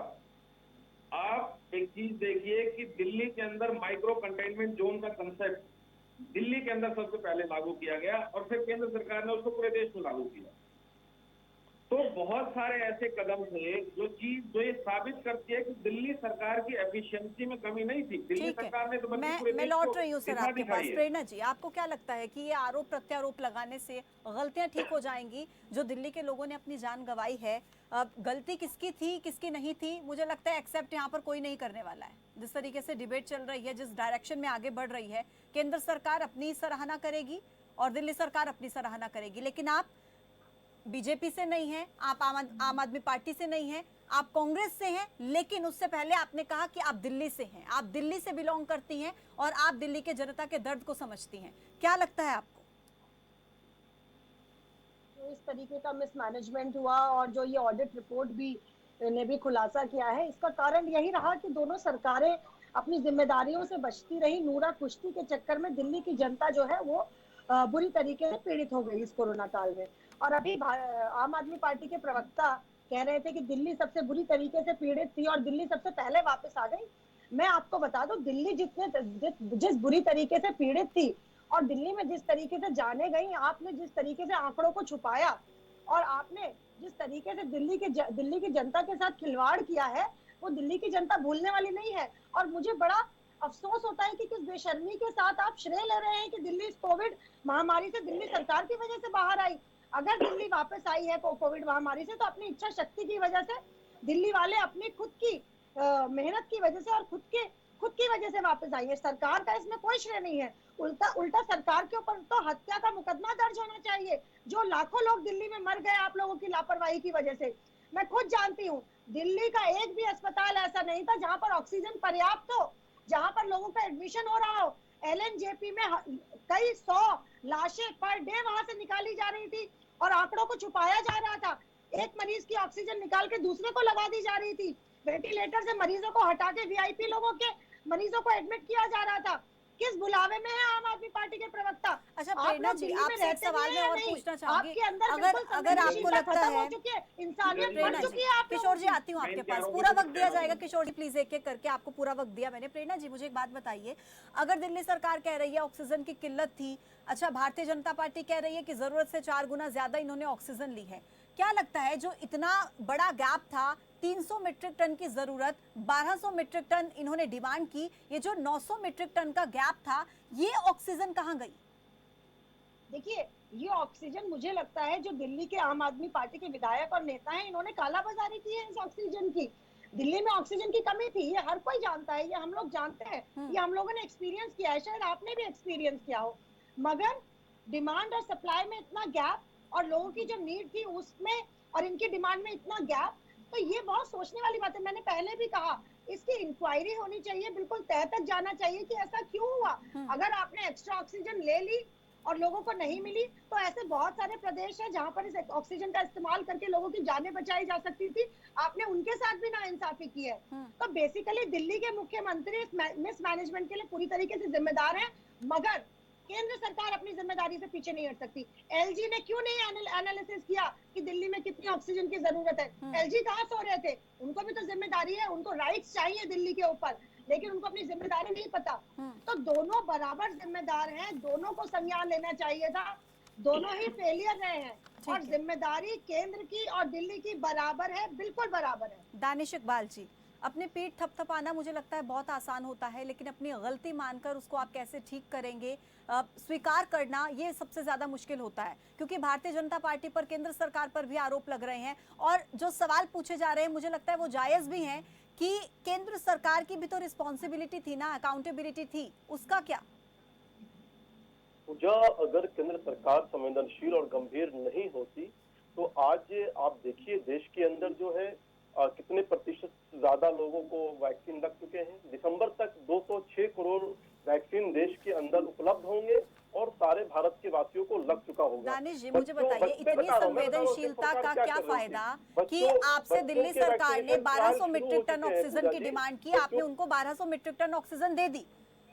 आप एक चीज देखिए कि दिल्ली के अंदर माइक्रो कंटेनमेंट जोन का कंसेप्ट दिल्ली के अंदर सबसे पहले लागू किया गया, और फिर केंद्र सरकार ने उसको पूरे देश में लागू किया। तो बहुत सारे ऐसे कदम थे जो ये साबित करती है कि दिल्ली सरकार की एफिशिएंसी में कमी नहीं थी। दिल्ली सरकार ने तो मैं लौट रही हूँ सर आपके पास। प्रेरणा जी, आपको क्या लगता है कि ये आरोप प्रत्यारोप लगाने से गलतियां ठीक हो जाएंगी? जो दिल्ली के लोगों ने अपनी जान गंवाई है, गलती किसकी थी किसकी नहीं थी, मुझे लगता है एक्सेप्ट यहाँ पर कोई नहीं करने वाला है। जिस तरीके से डिबेट चल रही है, जिस डायरेक्शन में आगे बढ़ रही है, केंद्र सरकार अपनी सराहना करेगी और दिल्ली सरकार अपनी सराहना करेगी, लेकिन आप बीजेपी से नहीं है, आप आम आदमी पार्टी से नहीं है, आप कांग्रेस से हैं, लेकिन उससे पहले आपने कहा कि आप दिल्ली से हैं, आप दिल्ली से बिलोंग करती हैं और आप दिल्ली के जनता के दर्द को समझती हैं। क्या लगता है आपको? जो इस तरीके का मिसमैनेजमेंट हुआ और जो ये ऑडिट रिपोर्ट भी ने भी खुलासा किया है, इसका कारण यही रहा कि दोनों सरकारें अपनी जिम्मेदारियों से बचती रही। नूरा कुश्ती के चक्कर में दिल्ली की जनता जो है वो बुरी तरीके से पीड़ित हो गई इस कोरोना काल में। और अभी आम आदमी पार्टी के प्रवक्ता कह रहे थे कि दिल्ली सबसे बुरी तरीके से पीड़ित थी और दिल्ली सबसे पहले वापस आ गई। मैं आपको बता दूं, दिल्ली जिस बुरी तरीके से पीड़ित थी और दिल्ली में जिस तरीके से जाने गई, आपने जिस तरीके से आंकड़ों को छुपाया और आपने जिस तरीके से दिल्ली की जनता के साथ खिलवाड़ किया है, वो दिल्ली की जनता भूलने वाली नहीं है। और मुझे बड़ा अफसोस होता है कि किस बेशर्मी के साथ आप श्रेय ले रहे हैं कि दिल्ली इस कोविड महामारी से दिल्ली सरकार की वजह से बाहर आई। अगर दिल्ली वापस आई है कोविड महामारी से, तो अपनी इच्छा शक्ति की वजह से दिल्ली वाले अपनी खुद की मेहनत की वजह से और खुद की वजह से वापस आई है। सरकार का इसमें कोई श्रेय नहीं है। उल्टा सरकार के ऊपर तो हत्या का मुकदमा दर्ज होना चाहिए। जो लाखों लोग दिल्ली में मर गए आप लोगों की लापरवाही की वजह से, मैं खुद जानती हूँ, दिल्ली का एक भी अस्पताल ऐसा नहीं था जहां पर ऑक्सीजन पर्याप्त हो, जहां पर लोगों का एडमिशन हो रहा हो। LNJP में कई 100 लाशें पर डे वहां से निकाली जा रही थी और आंकड़ों को छुपाया जा रहा था। एक मरीज की ऑक्सीजन निकाल के दूसरे को लगा दी जा रही थी। वेंटिलेटर से मरीजों को हटा के VIP लोगों के मरीजों को एडमिट किया जा रहा था। किस बुलावे में है आम आदमी पार्टी के प्रवक्ता? अच्छा प्रेरणा जी, आपसे एक सवाल मैं और पूछना चाहूंगी, आपके अंदर अगर आपको लगता है इंसानियत प्रेरणा मर चुकी जी, है आप किशोर जी आती हूँ आपके पास, पूरा वक्त दिया जाएगा किशोर जी, प्लीज एक एक करके, आपको पूरा वक्त दिया मैंने। प्रेरणा जी मुझे एक बात बताइए, अगर दिल्ली सरकार कह रही है ऑक्सीजन की किल्लत थी, अच्छा भारतीय जनता पार्टी कह रही है कि जरूरत से 4 गुना ज्यादा इन्होंने ऑक्सीजन ली है, क्या लगता है जो इतना बड़ा गैप था, 300 मीट्रिक टन की जरूरत, 1200 मीट्रिक टन इन्होंने डिमांड की, ये जो 900 मीट्रिक टन का गैप था, ये ऑक्सीजन कहाँ गई? देखिए, ये ऑक्सीजन मुझे लगता है जो दिल्ली के आम आदमी पार्टी के विधायक और नेता हैं, इन्होंने कालाबाजारी की है इस ऑक्सीजन की। दिल्ली में ऑक्सीजन की कमी थी, ये हर कोई जानता है, ये हम लोग जानते हैं, ये हम लोगों ने एक्सपीरियंस किया है, शायद आपने भी एक्सपीरियंस किया हो। मगर डिमांड और सप्लाई में इतना गैप और लोगों की जो नीड थी उसमें और इनकी डिमांड में इतना गैप, तो ये बहुत सोचने वाली बात है। मैंने पहले भी कहा इसकी इंक्वायरी होनी चाहिए, बिल्कुल तह तक जाना चाहिए कि ऐसा क्यों हुआ। अगर आपने एक्स्ट्रा ऑक्सीजन ले ली और लोगों को नहीं मिली, तो ऐसे बहुत सारे प्रदेश हैं जहां पर इस ऑक्सीजन का इस्तेमाल करके लोगों की जानें बचाई जा सकती थी, आपने उनके साथ भी नाइंसाफी की है। तो बेसिकली दिल्ली के मुख्यमंत्री मिसमैनेजमेंट के लिए पूरी तरीके से जिम्मेदार हैं, मगर केंद्र सरकार अपनी जिम्मेदारी से पीछे नहीं हट सकती। LG ने क्यों नहीं एनालिसिस किया कि दिल्ली में कितनी ऑक्सीजन की जरूरत है? LG कहाँ सो रहे थे? उनको भी तो जिम्मेदारी है, उनको राइट्स चाहिए दिल्ली के ऊपर, लेकिन उनको अपनी जिम्मेदारी नहीं पता। तो दोनों बराबर जिम्मेदार हैं, दोनों को संज्ञान लेना चाहिए था, दोनों ही फेलियर रहे हैं और जिम्मेदारी केंद्र की और दिल्ली की बराबर है, बिल्कुल बराबर है। दानिश इकबाल जी, अपने पीठ थपथपाना मुझे लगता है बहुत आसान होता है, लेकिन अपनी गलती मानकर उसको आप कैसे ठीक करेंगे, स्वीकार करना ये सबसे ज्यादा मुश्किल होता है, क्योंकि भारतीय जनता पार्टी पर, केंद्र सरकार पर भी आरोप लग रहे हैं और जो सवाल पूछे जा रहे हैं मुझे लगता है वो जायज भी हैं कि केंद्र सरकार की भी तो रिस्पॉन्सिबिलिटी थी ना, अकाउंटेबिलिटी थी, उसका क्या? पूजा, अगर केंद्र सरकार संवेदनशील और गंभीर नहीं होती तो आज आप देखिए देश के अंदर जो है कितने प्रतिशत ज्यादा लोगों को वैक्सीन लग चुके हैं। दिसंबर तक 206 करोड़ वैक्सीन देश के अंदर उपलब्ध होंगे और सारे भारत के वासियों को लग चुका होगा। दानिश जी मुझे बताइए, इतनी संवेदनशीलता का क्या फायदा कि आपसे दिल्ली सरकार ने 1200 मीट्रिक टन ऑक्सीजन की डिमांड की, आपने उनको 1200 मीट्रिक टन ऑक्सीजन दे दी,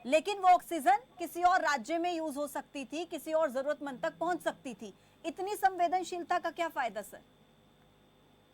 लेकिन वो ऑक्सीजन किसी और राज्य में यूज हो सकती थी, किसी और जरूरतमंद तक पहुंच सकती थी, इतनी संवेदनशीलता का क्या फायदा सर?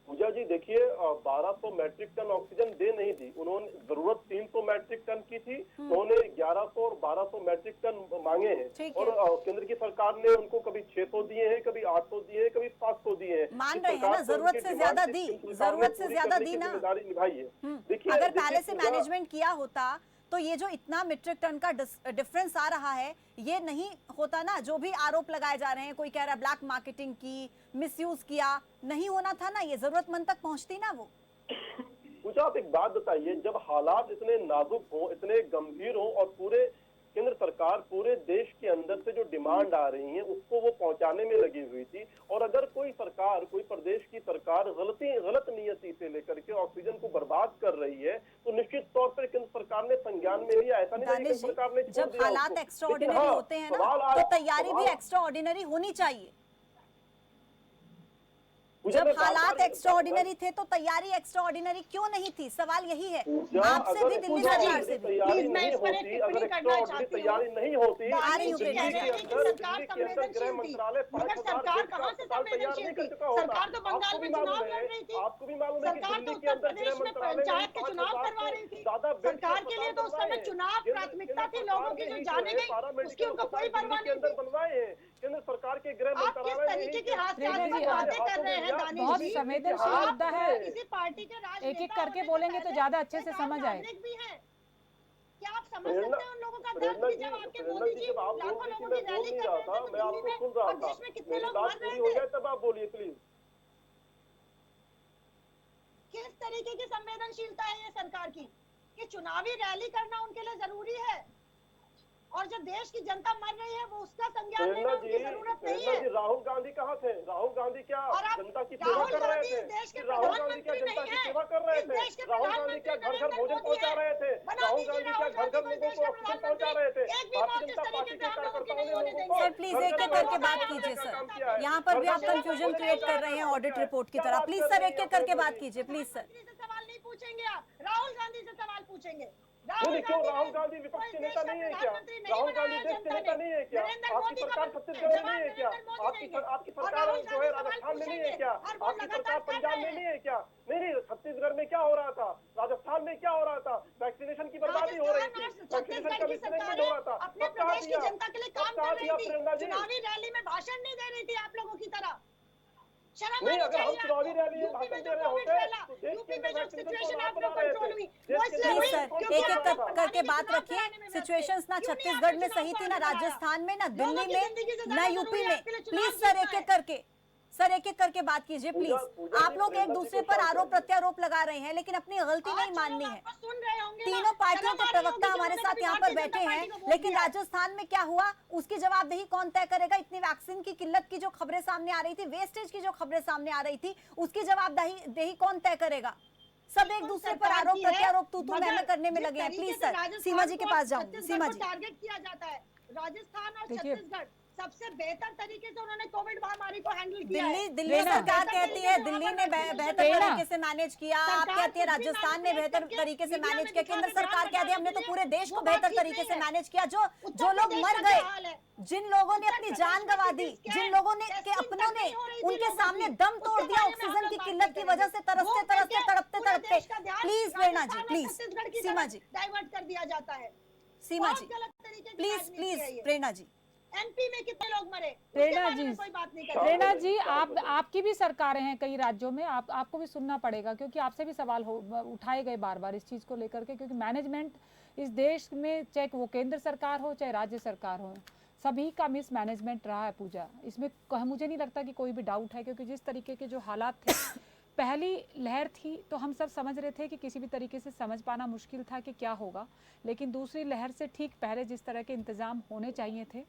पूजा जी देखिए, 1200 मैट्रिक टन ऑक्सीजन दे नहीं दी, उन्होंने जरूरत 300 मैट्रिक टन की थी, उन्होंने 1100 और 1200 मैट्रिक टन मांगे हैं और केंद्र की सरकार ने उनको कभी 600 दिए हैं, कभी 800 दिए हैं, कभी 700 दिए हैं। मान रहे हैं ना, जरूरत से ज्यादा दी, जरूरत से ज्यादा दी ना, जिम्मेदारी निभाई है। देखिए अगर पहले से मैनेजमेंट किया होता तो ये जो इतना मीट्रिक टन का डिफरेंस आ रहा है ये नहीं होता ना। जो भी आरोप लगाए जा रहे हैं, कोई कह रहा है ब्लैक मार्केटिंग की, मिसयूज किया, नहीं होना था ना, ये जरूरतमंद तक पहुंचती ना वो। पूजा, आप एक बात बताइए, जब हालात इतने नाजुक हो, इतने गंभीर हो और पूरे केंद्र सरकार पूरे देश के अंदर से जो डिमांड आ रही है उसको वो पहुंचाने में लगी हुई थी, और अगर कोई सरकार, कोई प्रदेश की सरकार गलत नियति से लेकर के ऑक्सीजन को बर्बाद कर रही है तो निश्चित तौर पर केंद्र सरकार ने संज्ञान में लिया। ऐसा नहीं है कि सरकार ने जब हालात एक्स्ट्रा ऑर्डिनरी होते हैं ना, तो तैयारी भी एक्स्ट्रा ऑर्डिनरी होनी चाहिए। जब हालात एक्स्ट्रा ऑर्डिनरी थे तो तैयारी एक्स्ट्रा ऑर्डिनरी क्यों नहीं थी? सवाल यही है आपसे भी, दिल्ली सरकार से भी। तैयारी नहीं होती, अगर तैयारी नहीं होती, गृह मंत्रालय 5000 तैयार नहीं कर चुका होता। सरकार तो बंगाल में चुनाव लड़ रही थी, आपको भी मालूम है कि सरकार तो दिल्ली के उत्तर अंदर प्रदेश में पंचायत के चुनाव करवा रही थी, सरकार के लिए तो उस समय चुनाव प्राथमिकता थी, लोगों की जो जाने गई उसकी उनको कोई परवाह नहीं थी। बनवाए हैं केंद्र सरकार के गृह आप किस तरीके की बातें कर रहे हैं? बहुत संवेदनशील मुद्दा है, किसी पार्टी के राजनेता एक एक करके बोलेंगे तो ज्यादा अच्छे से समझ आए। क्या आप समझ सकते हैं उन लोगों का दर्द कि जब आपके मोदी जी लाखों लोगों की रैली कर रहे थे मैं आपको सुन रहा और देश में कितने लोग मर रहे हो थे? गए तब आप बोलिए प्लीज। किस तरीके की संवेदनशीलता है ये सरकार की कि चुनावी रैली करना उनके लिए जरूरी है और जो देश की जनता मर रही है वो उसका संज्ञान लेना उनकी जरूरत नहीं है। राहुल गांधी कहाँ थे? राहुल गांधी क्या जनता की सेवा कर रहे थे? राहुल गांधी क्या जनता की सेवा कर रहे थे? राहुल गांधी क्या घर घर भोजन पहुंचा रहे थे? राहुल गांधी क्या घर घर लोगों को ऑक्सीजन पहुंचा रहे थे? होने देंगे। सर प्लीज एक एक करके बात कीजिए सर, यहाँ पर भी आप कंफ्यूजन क्रिएट कर रहे हैं ऑडिट रिपोर्ट की तरह। प्लीज सर एक एक करके बात कीजिए प्लीज सर। सवाल नहीं पूछेंगे आप, राहुल गांधी से सवाल पूछेंगे। क्यों राहुल गांधी विपक्ष के नेता नहीं है क्या? राहुल गांधी देश के नेता नहीं है क्या? आपकी सरकार छत्तीसगढ़ में नहीं है क्या? आपकी सरकार जो है राजस्थान में नहीं है क्या? आपकी सरकार पंजाब में नहीं है क्या? नहीं, छत्तीसगढ़ में क्या हो रहा था, राजस्थान में क्या हो रहा था? वैक्सीनेशन की बर्बादी हो रही थी, वैक्सीनेशन का मिसमैनेजमेंट हो रहा था। अपने कब कहा प्रदेश की दिया? जनता के लिए कब काम कहा कर दिया रही प्रेरणा थी, जी? चुनावी रैली में भाषण नहीं दे रही थी आप लोगों की तरह। शर्म नहीं, आनी अगर हम चाहिए चुनावी आपको। रैली में यूपी भाषण में दे जो रहे कोविड होते फैला, तो देश के यूपी अंदर में जो वैक्सीनेशन सिचुएशन को आप बना लोग रहे कंट्रोल थे। हुई, देश वो के इसलिए अंदर हुई प्लीज सर क्योंकि एक एक आप करके पानी के बात चुनाव रखिए। कराने में व्यस्त थे। सिचुएशंस ना क्यों नहीं छत्तीसगढ़ आपने में चुनाव सही थी, को ना आगे बढ़ाया? राजस्थान में, ना लोगों दिल्ली की जिंदगी से में, ज्यादा ना जरूरी यूपी है में। आपके लिए प्लीज चुनाव सर जीतना एक एक है। करके, सर एक एक करके बात कीजिए प्लीज। पूजा आप जी, लोग एक प्रेरणा जी दूसरे को पर शांत आरोप करिए। प्रत्यारोप लगा रहे हैं, लेकिन अपनी गलती नहीं आज जो माननी लोग है। आपको सुन रहे होंगे ना, तीनों पार्टियों शर्म के आ रही प्रवक्ता होगी कि हमारे उन्होंने साथ कभी यहाँ पर भारतीय बैठे जनता हैं, पार्टी को वोट लेकिन दिया है। राजस्थान में क्या हुआ उसकी जवाबदेही कौन तय करेगा? इतनी वैक्सीन की किल्लत की जो खबरें सामने आ रही थी, वेस्टेज की जो खबरें सामने आ रही थी, उसकी जवाबदेही कौन तय करेगा? सब एक दूसरे पर सरकार आरोप की है, प्रत्यारोप तू मगर मैं करने में जिस लगे हैं। तरीके प्लीज से सर राजस्थान सीमा जी के को पास जाऊंगी। छत्तीसगढ़ सीमा को जी टारगेट किया जाता है। राजस्थान और देखिए, छत्तीसगढ़ सबसे बेहतर तरीके से उन्होंने कोविड महामारी को हैंडल किया है। दिल्ली प्रेरणा, सरकार बेहतर कहती तरीके है से दिल्ली वहाँ ने पर बेहतर प्रेरणा, तरीके से मैनेज किया, आप सरकार कहती है कुछ भी राजस्थान ने मैनिपुलेट बेहतर करके तरीके से मीडिया मैनेज में किया, दिखा केंद्र के ध्यान सरकार कहती है हमने तो बटाने पूरे के देश लिए को वो बेहतर बात ठीक तरीके नहीं से है। मैनेज किया। जो उत्तर लोग प्रदेश मर का क्या गए, हाल है? जिन लोगों ने उत्तर अपनी प्रदेश जान में गंवा CT दी, स्कैन, जिन लोगों ने के टेस्टिंग अपनों तक ने नहीं हो रही थी उनके लोगों सामने की। दम तोड़ उसके दिया बारे में हम ऑक्सीजन लोग की बात किल्लत नहीं की करेंगे। वजह से, तरसते वो तरसते करके तड़पते पूरे तड़पते। देश का ध्यान प्लीज प्रेरणा जी, राजस्थान और प्लीज छत्तीसगढ़ की सीमा तरफ जी, डाइवर्ट कर दिया जाता है। सीमा बहुत जी गलत तरीके की प्लीज राजनीति प्लीज है ये। प्रेरणा जी। एमपी में कितने लोग मरे, उसके प्रेरणा बारे जी, में कोई बात नहीं कर प्रेरणा रहा। जी, आपकी भी सरकारें हैं कई राज्यों में, आपको भी सुनना पड़ेगा, क्योंकि आपसे भी सवाल उठाए गए बार बार इस चीज को लेकर के, क्योंकि मैनेजमेंट इस देश में, चाहे वो केंद्र सरकार हो चाहे राज्य सरकार हो, सभी का मिस मैनेजमेंट रहा है पूजा। इसमें मुझे नहीं लगता कि कोई भी डाउट है, क्योंकि जिस तरीके के जो हालात थे, पहली लहर थी तो हम सब समझ रहे थे कि किसी भी तरीके से समझ पाना मुश्किल था कि क्या होगा, लेकिन दूसरी लहर से ठीक पहले जिस तरह के इंतजाम होने चाहिए थे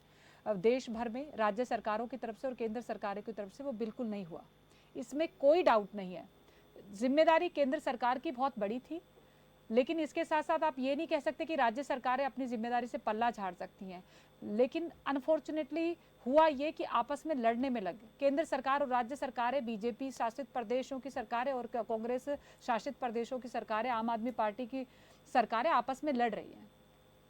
देश भर में राज्य सरकारों की तरफ से और केंद्र सरकारों की तरफ से, वो बिल्कुल नहीं हुआ। इसमें कोई डाउट नहीं है। जिम्मेदारी केंद्र सरकार की बहुत बड़ी थी, लेकिन इसके साथ साथ आप ये नहीं कह सकते कि राज्य सरकारें अपनी जिम्मेदारी से पल्ला झाड़ सकती हैं। लेकिन अनफॉर्चुनेटली हुआ ये कि आपस में लड़ने में लगे केंद्र सरकार और राज्य सरकारें, बीजेपी शासित प्रदेशों की सरकारें और कांग्रेस शासित प्रदेशों की सरकारें, आम आदमी पार्टी की सरकारें आपस में लड़ रही हैं।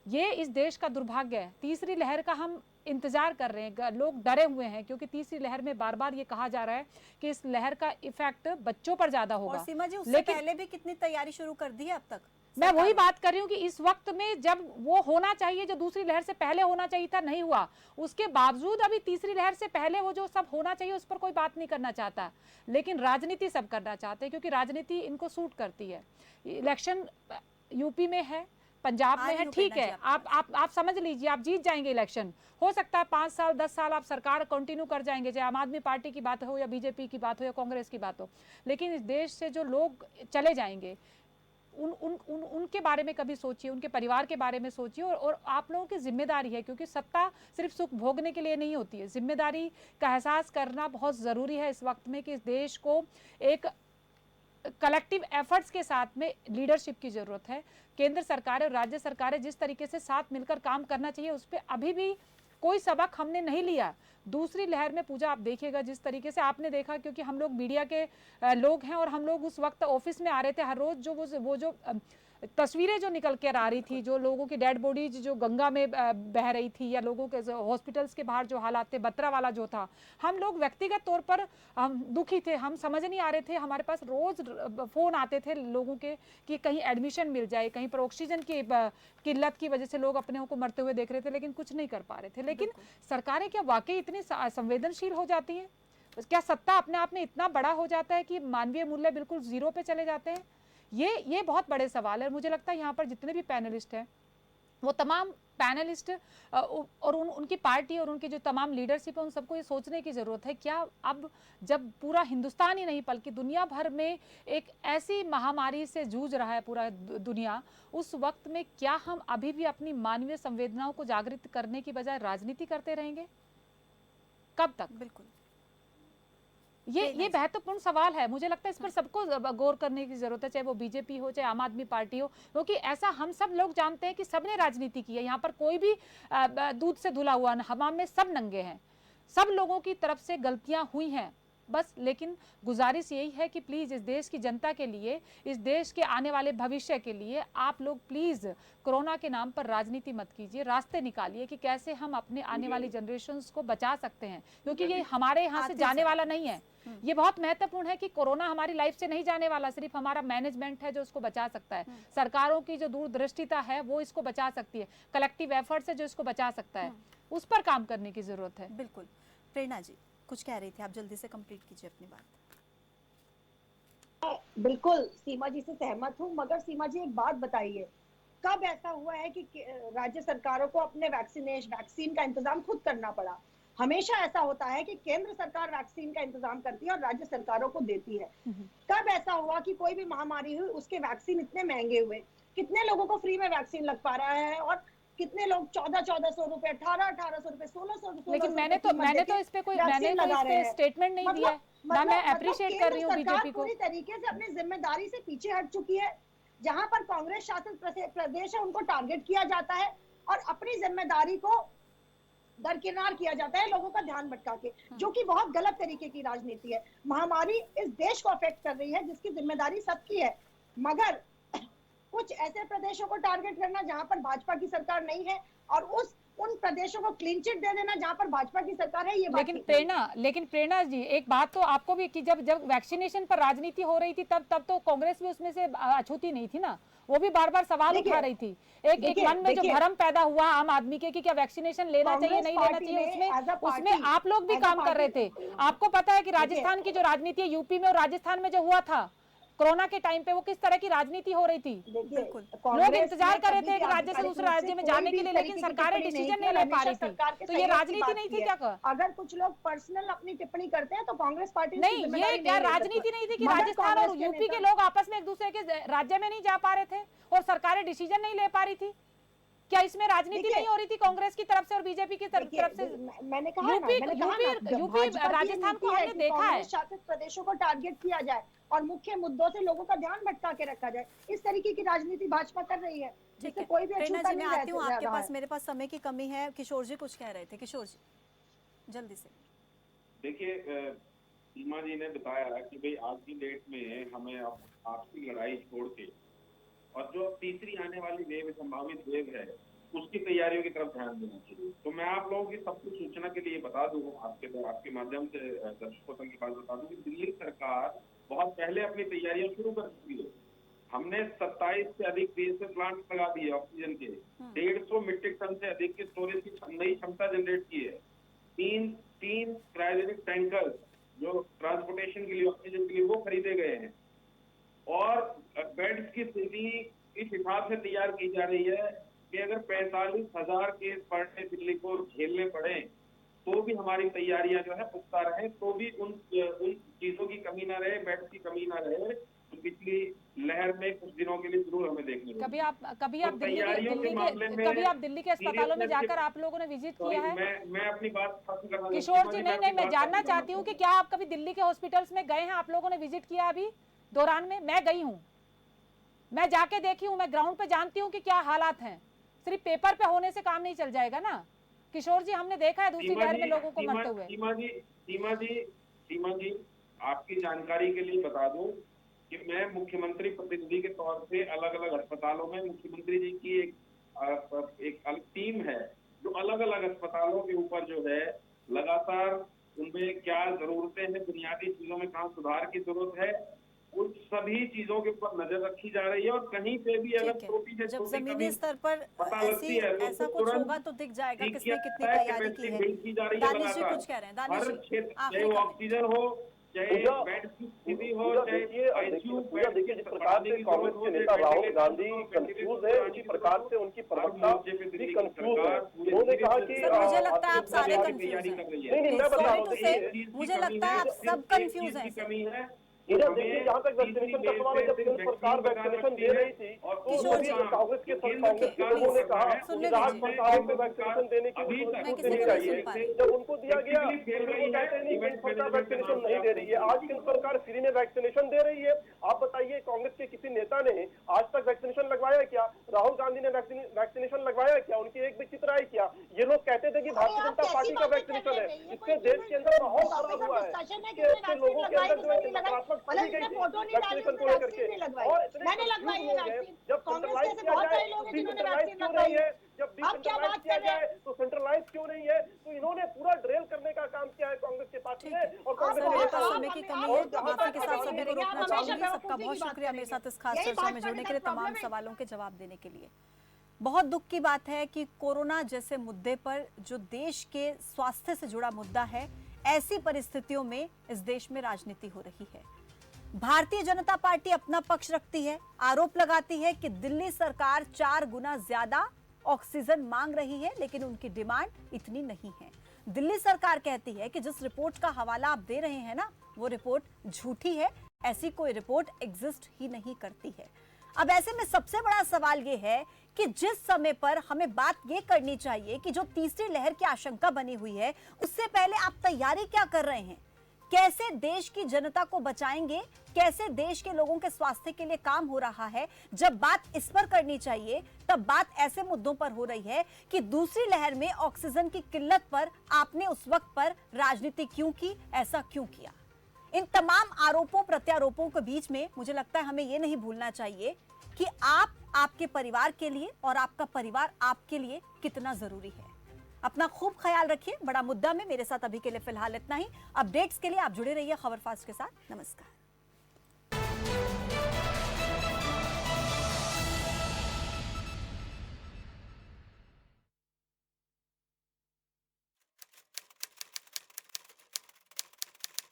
ये इस देश का दुर्भाग्य है। तीसरी लहर का हम इंतजार कर रहे हैं, लोग डरे हुए हैं, क्योंकि तीसरी लहर में बार बार ये कहा जा रहा है कि इस लहर का इफेक्ट बच्चों पर ज्यादा होगा। और सीमा जी, उससे लेकिन पहले भी कितनी तैयारी शुरू कर दी है अब तक? मैं वही बात कर रही हूँ कि इस वक्त में जब वो होना चाहिए जो दूसरी लहर से पहले होना चाहिए था, नहीं हुआ। उसके बावजूद अभी तीसरी लहर से पहले वो जो सब होना चाहिए उस पर कोई बात नहीं करना चाहता, लेकिन राजनीति सब करना चाहते हैं, क्योंकि राजनीति इनको सूट करती है। इलेक्शन यूपी में है, पंजाब में है, ठीक है, आप समझ लीजिए, आप जीत जाएंगे इलेक्शन। हो सकता है 5 साल 10 साल आप सरकार कंटिन्यू कर जाएंगे, चाहे आम आदमी पार्टी की बात हो या बीजेपी की बात हो या कांग्रेस की बात हो, लेकिन इस देश से जो लोग चले जाएंगे उनके बारे में कभी सोचिए, उनके परिवार के बारे में सोचिए। और आप लोगों की जिम्मेदारी है, क्योंकि सत्ता सिर्फ सुख भोगने के लिए नहीं होती है। जिम्मेदारी का एहसास करना बहुत ज़रूरी है इस वक्त में कि इस देश को एक कलेक्टिव एफर्ट्स के साथ में लीडरशिप की ज़रूरत है। केंद्र सरकार और राज्य सरकारें जिस तरीके से साथ मिलकर काम करना चाहिए, उस पर अभी भी कोई सबक हमने नहीं लिया। दूसरी लहर में पूजा आप देखिएगा जिस तरीके से आपने देखा, क्योंकि हम लोग मीडिया के लोग हैं और हम लोग उस वक्त ऑफिस में आ रहे थे हर रोज, जो वो जो तस्वीरें जो निकल कर आ रही थी, जो लोगों की डेड बॉडीज जो गंगा में बह रही थी, या लोगों के हॉस्पिटल्स के बाहर जो हालात थे, बत्रा वाला जो था, हम लोग व्यक्तिगत तौर पर हम दुखी थे। हम समझ नहीं आ रहे थे, हमारे पास रोज फ़ोन आते थे लोगों के कि कहीं एडमिशन मिल जाए, कहीं पर ऑक्सीजन की किल्लत की वजह से लोग अपने को मरते हुए देख रहे थे, लेकिन कुछ नहीं कर पा रहे थे। लेकिन सरकारें क्या वाकई इतनी संवेदनशील हो जाती हैं? क्या सत्ता अपने आप में इतना बड़ा हो जाता है कि मानवीय मूल्य बिल्कुल जीरो पे चले जाते हैं? ये बहुत बड़े सवाल है। मुझे लगता है यहाँ पर जितने भी पैनलिस्ट हैं, वो तमाम पैनलिस्ट और उनकी पार्टी और उनकी जो तमाम लीडरशिप है, उन सबको ये सोचने की ज़रूरत है, क्या अब जब पूरा हिंदुस्तान ही नहीं बल्कि दुनिया भर में एक ऐसी महामारी से जूझ रहा है पूरा दुनिया, उस वक्त में क्या हम अभी भी अपनी मानवीय संवेदनाओं को जागृत करने की बजाय राजनीति करते रहेंगे? कब तक? बिल्कुल। ये महत्वपूर्ण सवाल है। मुझे लगता है इस पर सबको गौर करने की जरूरत है, चाहे वो बीजेपी हो चाहे आम आदमी पार्टी हो, क्योंकि ऐसा हम सब लोग जानते हैं कि सबने राजनीति की है। यहाँ पर कोई भी दूध से धुला हुआ हमाम में सब नंगे हैं, सब लोगों की तरफ से गलतियां हुई हैं बस। लेकिन गुजारिश यही है कि प्लीज इस देश की जनता के लिए, इस देश के आने वाले भविष्य के लिए आप लोग प्लीज कोरोना के नाम पर राजनीति मत कीजिए, रास्ते निकालिए कि कैसे हम अपने आने वाली जनरेशंस को बचा सकते हैं, क्योंकि ये हमारे यहाँ से जाने वाला नहीं है। ये बहुत महत्वपूर्ण है कि कोरोना हमारी लाइफ से नहीं जाने वाला, सिर्फ हमारा मैनेजमेंट है जो उसको बचा सकता है, सरकारों की जो दूरदृष्टिता है वो इसको बचा सकती है, कलेक्टिव एफर्ट्स है जो इसको बचा सकता है, उस पर काम करने की जरूरत है। बिल्कुल। प्रेरणा जी कुछ कह रही थी, आप जल्दी से कंप्लीट कीजिए अपनी बात। बिल्कुल सीमा जी से सहमत हूँ, मगर सीमा जी एक बात बताइए, कब ऐसा हुआ है कि राज्य सरकारों को अपने वैक्सीन का इंतजाम खुद करना पड़ा? हमेशा ऐसा होता है कि केंद्र सरकार वैक्सीन का इंतजाम करती है और राज्य सरकारों को देती है। कब ऐसा हुआ कि कोई भी महामारी हुई, उसके वैक्सीन इतने महंगे हुए? कितने लोगों को फ्री में वैक्सीन लग पा रहा है और कितने लोग 1400 रुपए, 1800 रुपए, 1600। लेकिन मैंने तो इस पे स्टेटमेंट नहीं दिया है ना। मैं अप्रिशिएट कर रही हूँ बीजेपी को। पूरी तरीके से अपनी जिम्मेदारी से पीछे हट चुकी है। जहां पर कांग्रेस शासित प्रदेश है उनको टारगेट किया जाता है और अपनी जिम्मेदारी को दरकिनार किया जाता है, लोगों का ध्यान भटका के, जो कि बहुत गलत तरीके की राजनीति है। महामारी इस देश को अफेक्ट कर रही है जिसकी जिम्मेदारी सबकी है, मगर कुछ ऐसे प्रदेशों को टारगेट करना जहां पर भाजपा की सरकार नहीं है और उन प्रदेशों को क्लीन चिट दे देना जहां पर भाजपा की सरकार है, ये लेकिन प्रेरणा जी एक बात तो आपको भी कि जब वैक्सीनेशन पर राजनीति हो रही थी तब तो कांग्रेस भी उसमें से अछूती नहीं थी ना, वो भी बार बार सवाल उठा रही थी। एक मन में जो भ्रम पैदा हुआ आम आदमी के कि क्या वैक्सीनेशन लेना चाहिए नहीं लेना चाहिए, उसमें आप लोग भी काम कर रहे थे। आपको पता है कि राजस्थान की जो राजनीति है, यूपी में और राजस्थान में जो हुआ था कोरोना के टाइम पे, वो किस तरह की राजनीति हो रही थी। लोग इंतजार कर रहे थे कि राज्य से दूसरे राज्य में जाने के लिए, लेकिन सरकारें डिसीजन नहीं ले पा रही थी। तो ये राजनीति नहीं थी क्या? अगर कुछ लोग पर्सनल अपनी टिप्पणी करते हैं तो कांग्रेस पार्टी नहीं, ये क्या राजनीति नहीं थी कि राजस्थान और यूपी के लोग आपस में एक दूसरे के राज्य में नहीं जा पा रहे थे और सरकारें डिसीजन नहीं ले पा रही थी? क्या इसमें राजनीति नहीं हो रही थी कांग्रेस की तरफ से और बीजेपी की तरफ से? मैंने कहा यूपी राजस्थान को हमने देखा है, शासित प्रदेशों को टारगेट किया जाए और मुख्य मुद्दों से लोगों का ध्यान भटका के रखा जाए। इस तरीके की राजनीति भाजपा कर रही है, जिससे कोई भी अछूता नहीं आती हूँ आपके पास। मेरे पास समय की कमी है। किशोर जी कुछ कह रहे थे, किशोर जी जल्दी से। देखिए सीमा जी ने बताया कि भाई आज की डेट में हमें आपसी लड़ाई छोड़ के और जो तीसरी आने वाली वेव, संभावित वेव है, उसकी तैयारियों की तरफ ध्यान देना चाहिए। तो मैं आप लोगों की सबको सूचना के लिए बता दूं, आपके माध्यम से दर्शकों तक की बात बता दूं कि दिल्ली सरकार बहुत पहले अपनी तैयारियां शुरू कर चुकी है। हमने 27 से अधिक पीएसए प्लांट लगा दिए ऑक्सीजन के, 150 मीट्रिक टन से अधिक के स्टोरेज की नई क्षमता जनरेट की है। तीन क्रायोजेनिक टैंकर जो ट्रांसपोर्टेशन के लिए ऑक्सीजन के लिए वो खरीदे गए हैं और बेड्स की स्थिति इस हिसाब से तैयार की जा रही है कि अगर 45,000 केस पर डे दिल्ली को झेलने पड़े तो भी हमारी तैयारियां जो है पुख्ता रहे, तो भी उन चीजों की कमी ना रहे, बेड्स की कमी ना रहे। तो पिछली लहर में कुछ दिनों के लिए जरूर हमें देखने को कभी आप दिल्ली के अस्पतालों में जाकर आप लोगों ने विजिट किया है? मैं अपनी बात खत्म करना। किशोर जी नहीं, मैं जानना चाहती हूँ कि क्या आप कभी दिल्ली के हॉस्पिटल्स में गए हैं? आप लोगों ने विजिट किया अभी दौरान में? मैं गई हूँ, मैं जाके देखी हूँ, मैं ग्राउंड पे जानती हूँ कि क्या हालात हैं। सिर्फ पेपर पे होने से काम नहीं चल जाएगा ना किशोर जी, हमने देखा है दूसरी लहर में लोगों को मरते हुए। सीमा जी आपकी जानकारी के लिए बता दूं कि मैं मुख्यमंत्री प्रतिनिधि के तौर पे अलग अलग अस्पतालों में, मुख्यमंत्री जी की एक अलग टीम है जो अलग अलग अस्पतालों के ऊपर जो है लगातार उनमें क्या जरूरतें हैं, बुनियादी चीजों में कहाँ सुधार की जरूरत है, उन सभी चीजों के ऊपर नजर रखी जा रही है। और कहीं पे भी अगर छोटी से जब जमीनी स्तर पर ऐसा कुछ होगा तो दिख जाएगा किसने कितनी तैयारी की है। दानिश जी कुछ कह रहे हैं। दानिश जी, चाहे वो ऑक्सीजन हो, चाहे बेड की स्थिति हो, चाहे आईसीयू बेड। देखिए जिस प्रकार से कांग्रेस के नेता राहुल गांधी कंफ्यूज है, उसी प्रकार से उनकी प्रवक्ता भी कंफ्यूज है। उन्होंने कहा कि मुझे लगता है आप सारे कंफ्यूज हैं। नहीं मैं बता रहा हूँ, मुझे लगता है आप सब कंफ्यूज हैं। कमी है इधर देखिए, जहाँ तक वैक्सीनेशन का सवाल है, जब केंद्र सरकार वैक्सीनेशन दे रही थी तो सभी कांग्रेस के लोगों ने कहा कि राज्य सरकारों को वैक्सीनेशन देने की छूट देनी चाहिए। जब उनको दिया गया तो वो कहते नहीं, केंद्र सरकार वैक्सीनेशन नहीं दे रही है। आज केंद्र सरकार फ्री में वैक्सीनेशन दे रही है। आप बताइए, कांग्रेस के किसी नेता ने आज तक वैक्सीनेशन लगवाया क्या? राहुल गांधी ने वैक्सीनेशन लगवाया क्या? उनकी एक भी चित्र आई क्या? ये लोग कहते थे कि भारतीय जनता पार्टी का वैक्सीनेशन है। इससे देश के अंदर माहौल खराब हुआ है, इससे लोगों के अंदर जो है नकारात्मक वैक्सीनेशन को लेकर के। और इतने लोग हैं, जब सेंट्रलाइज किया जाए तो डिसेंट्रलाइज क्यों नहीं है? जब डिसेंट्रलाइज किया जाए तो सेंट्रलाइज क्यों नहीं है? तो इन्होंने पूरा ड्रेल करने का काम किया है कांग्रेस के पार्टी ने। और कांग्रेस समय की कमी है, माफी के साथ सभी को रोकना चाहूंगी। सबका बहुत शुक्रिया मेरे साथ इस खास चर्चा में जुड़ने के लिए, तमाम सवालों के जवाब देने के लिए। बहुत दुख की बात है कि कोरोना जैसे मुद्दे पर, जो देश के स्वास्थ्य से जुड़ा मुद्दा है, ऐसी परिस्थितियों में इस देश में राजनीति हो रही है। भारतीय जनता पार्टी अपना पक्ष रखती है, आरोप लगाती है कि दिल्ली सरकार 4 गुना ज्यादा ऑक्सीजन मांग रही है, लेकिन उनकी डिमांड इतनी नहीं है। दिल्ली सरकार कहती है कि जिस रिपोर्ट का हवाला आप दे रहे हैं ना, वो रिपोर्ट झूठी है, ऐसी कोई रिपोर्ट एग्जिस्ट ही नहीं करती है। अब ऐसे में सबसे बड़ा सवाल ये है कि जिस समय पर हमें बात ये करनी चाहिए कि जो तीसरी लहर की आशंका बनी हुई है, उससे पहले आप तैयारी क्या कर रहे हैं? कैसे देश की जनता को बचाएंगे? कैसे देश के लोगों के स्वास्थ्य के लिए काम हो रहा है? जब बात इस पर करनी चाहिए, तब बात ऐसे मुद्दों पर हो रही है कि दूसरी लहर में ऑक्सीजन की किल्लत पर आपने उस वक्त पर राजनीति क्यों की, ऐसा क्यों किया? इन तमाम आरोपों प्रत्यारोपों के बीच में मुझे लगता है हमें यह नहीं भूलना चाहिए कि आप आपके परिवार के लिए और आपका परिवार आपके लिए कितना जरूरी है। अपना खूब ख्याल रखिए। बड़ा मुद्दा में मेरे साथ अभी के लिए फिलहाल इतना ही। अपडेट्स के लिए आप जुड़े रहिए खबर फास्ट के साथ। नमस्कार।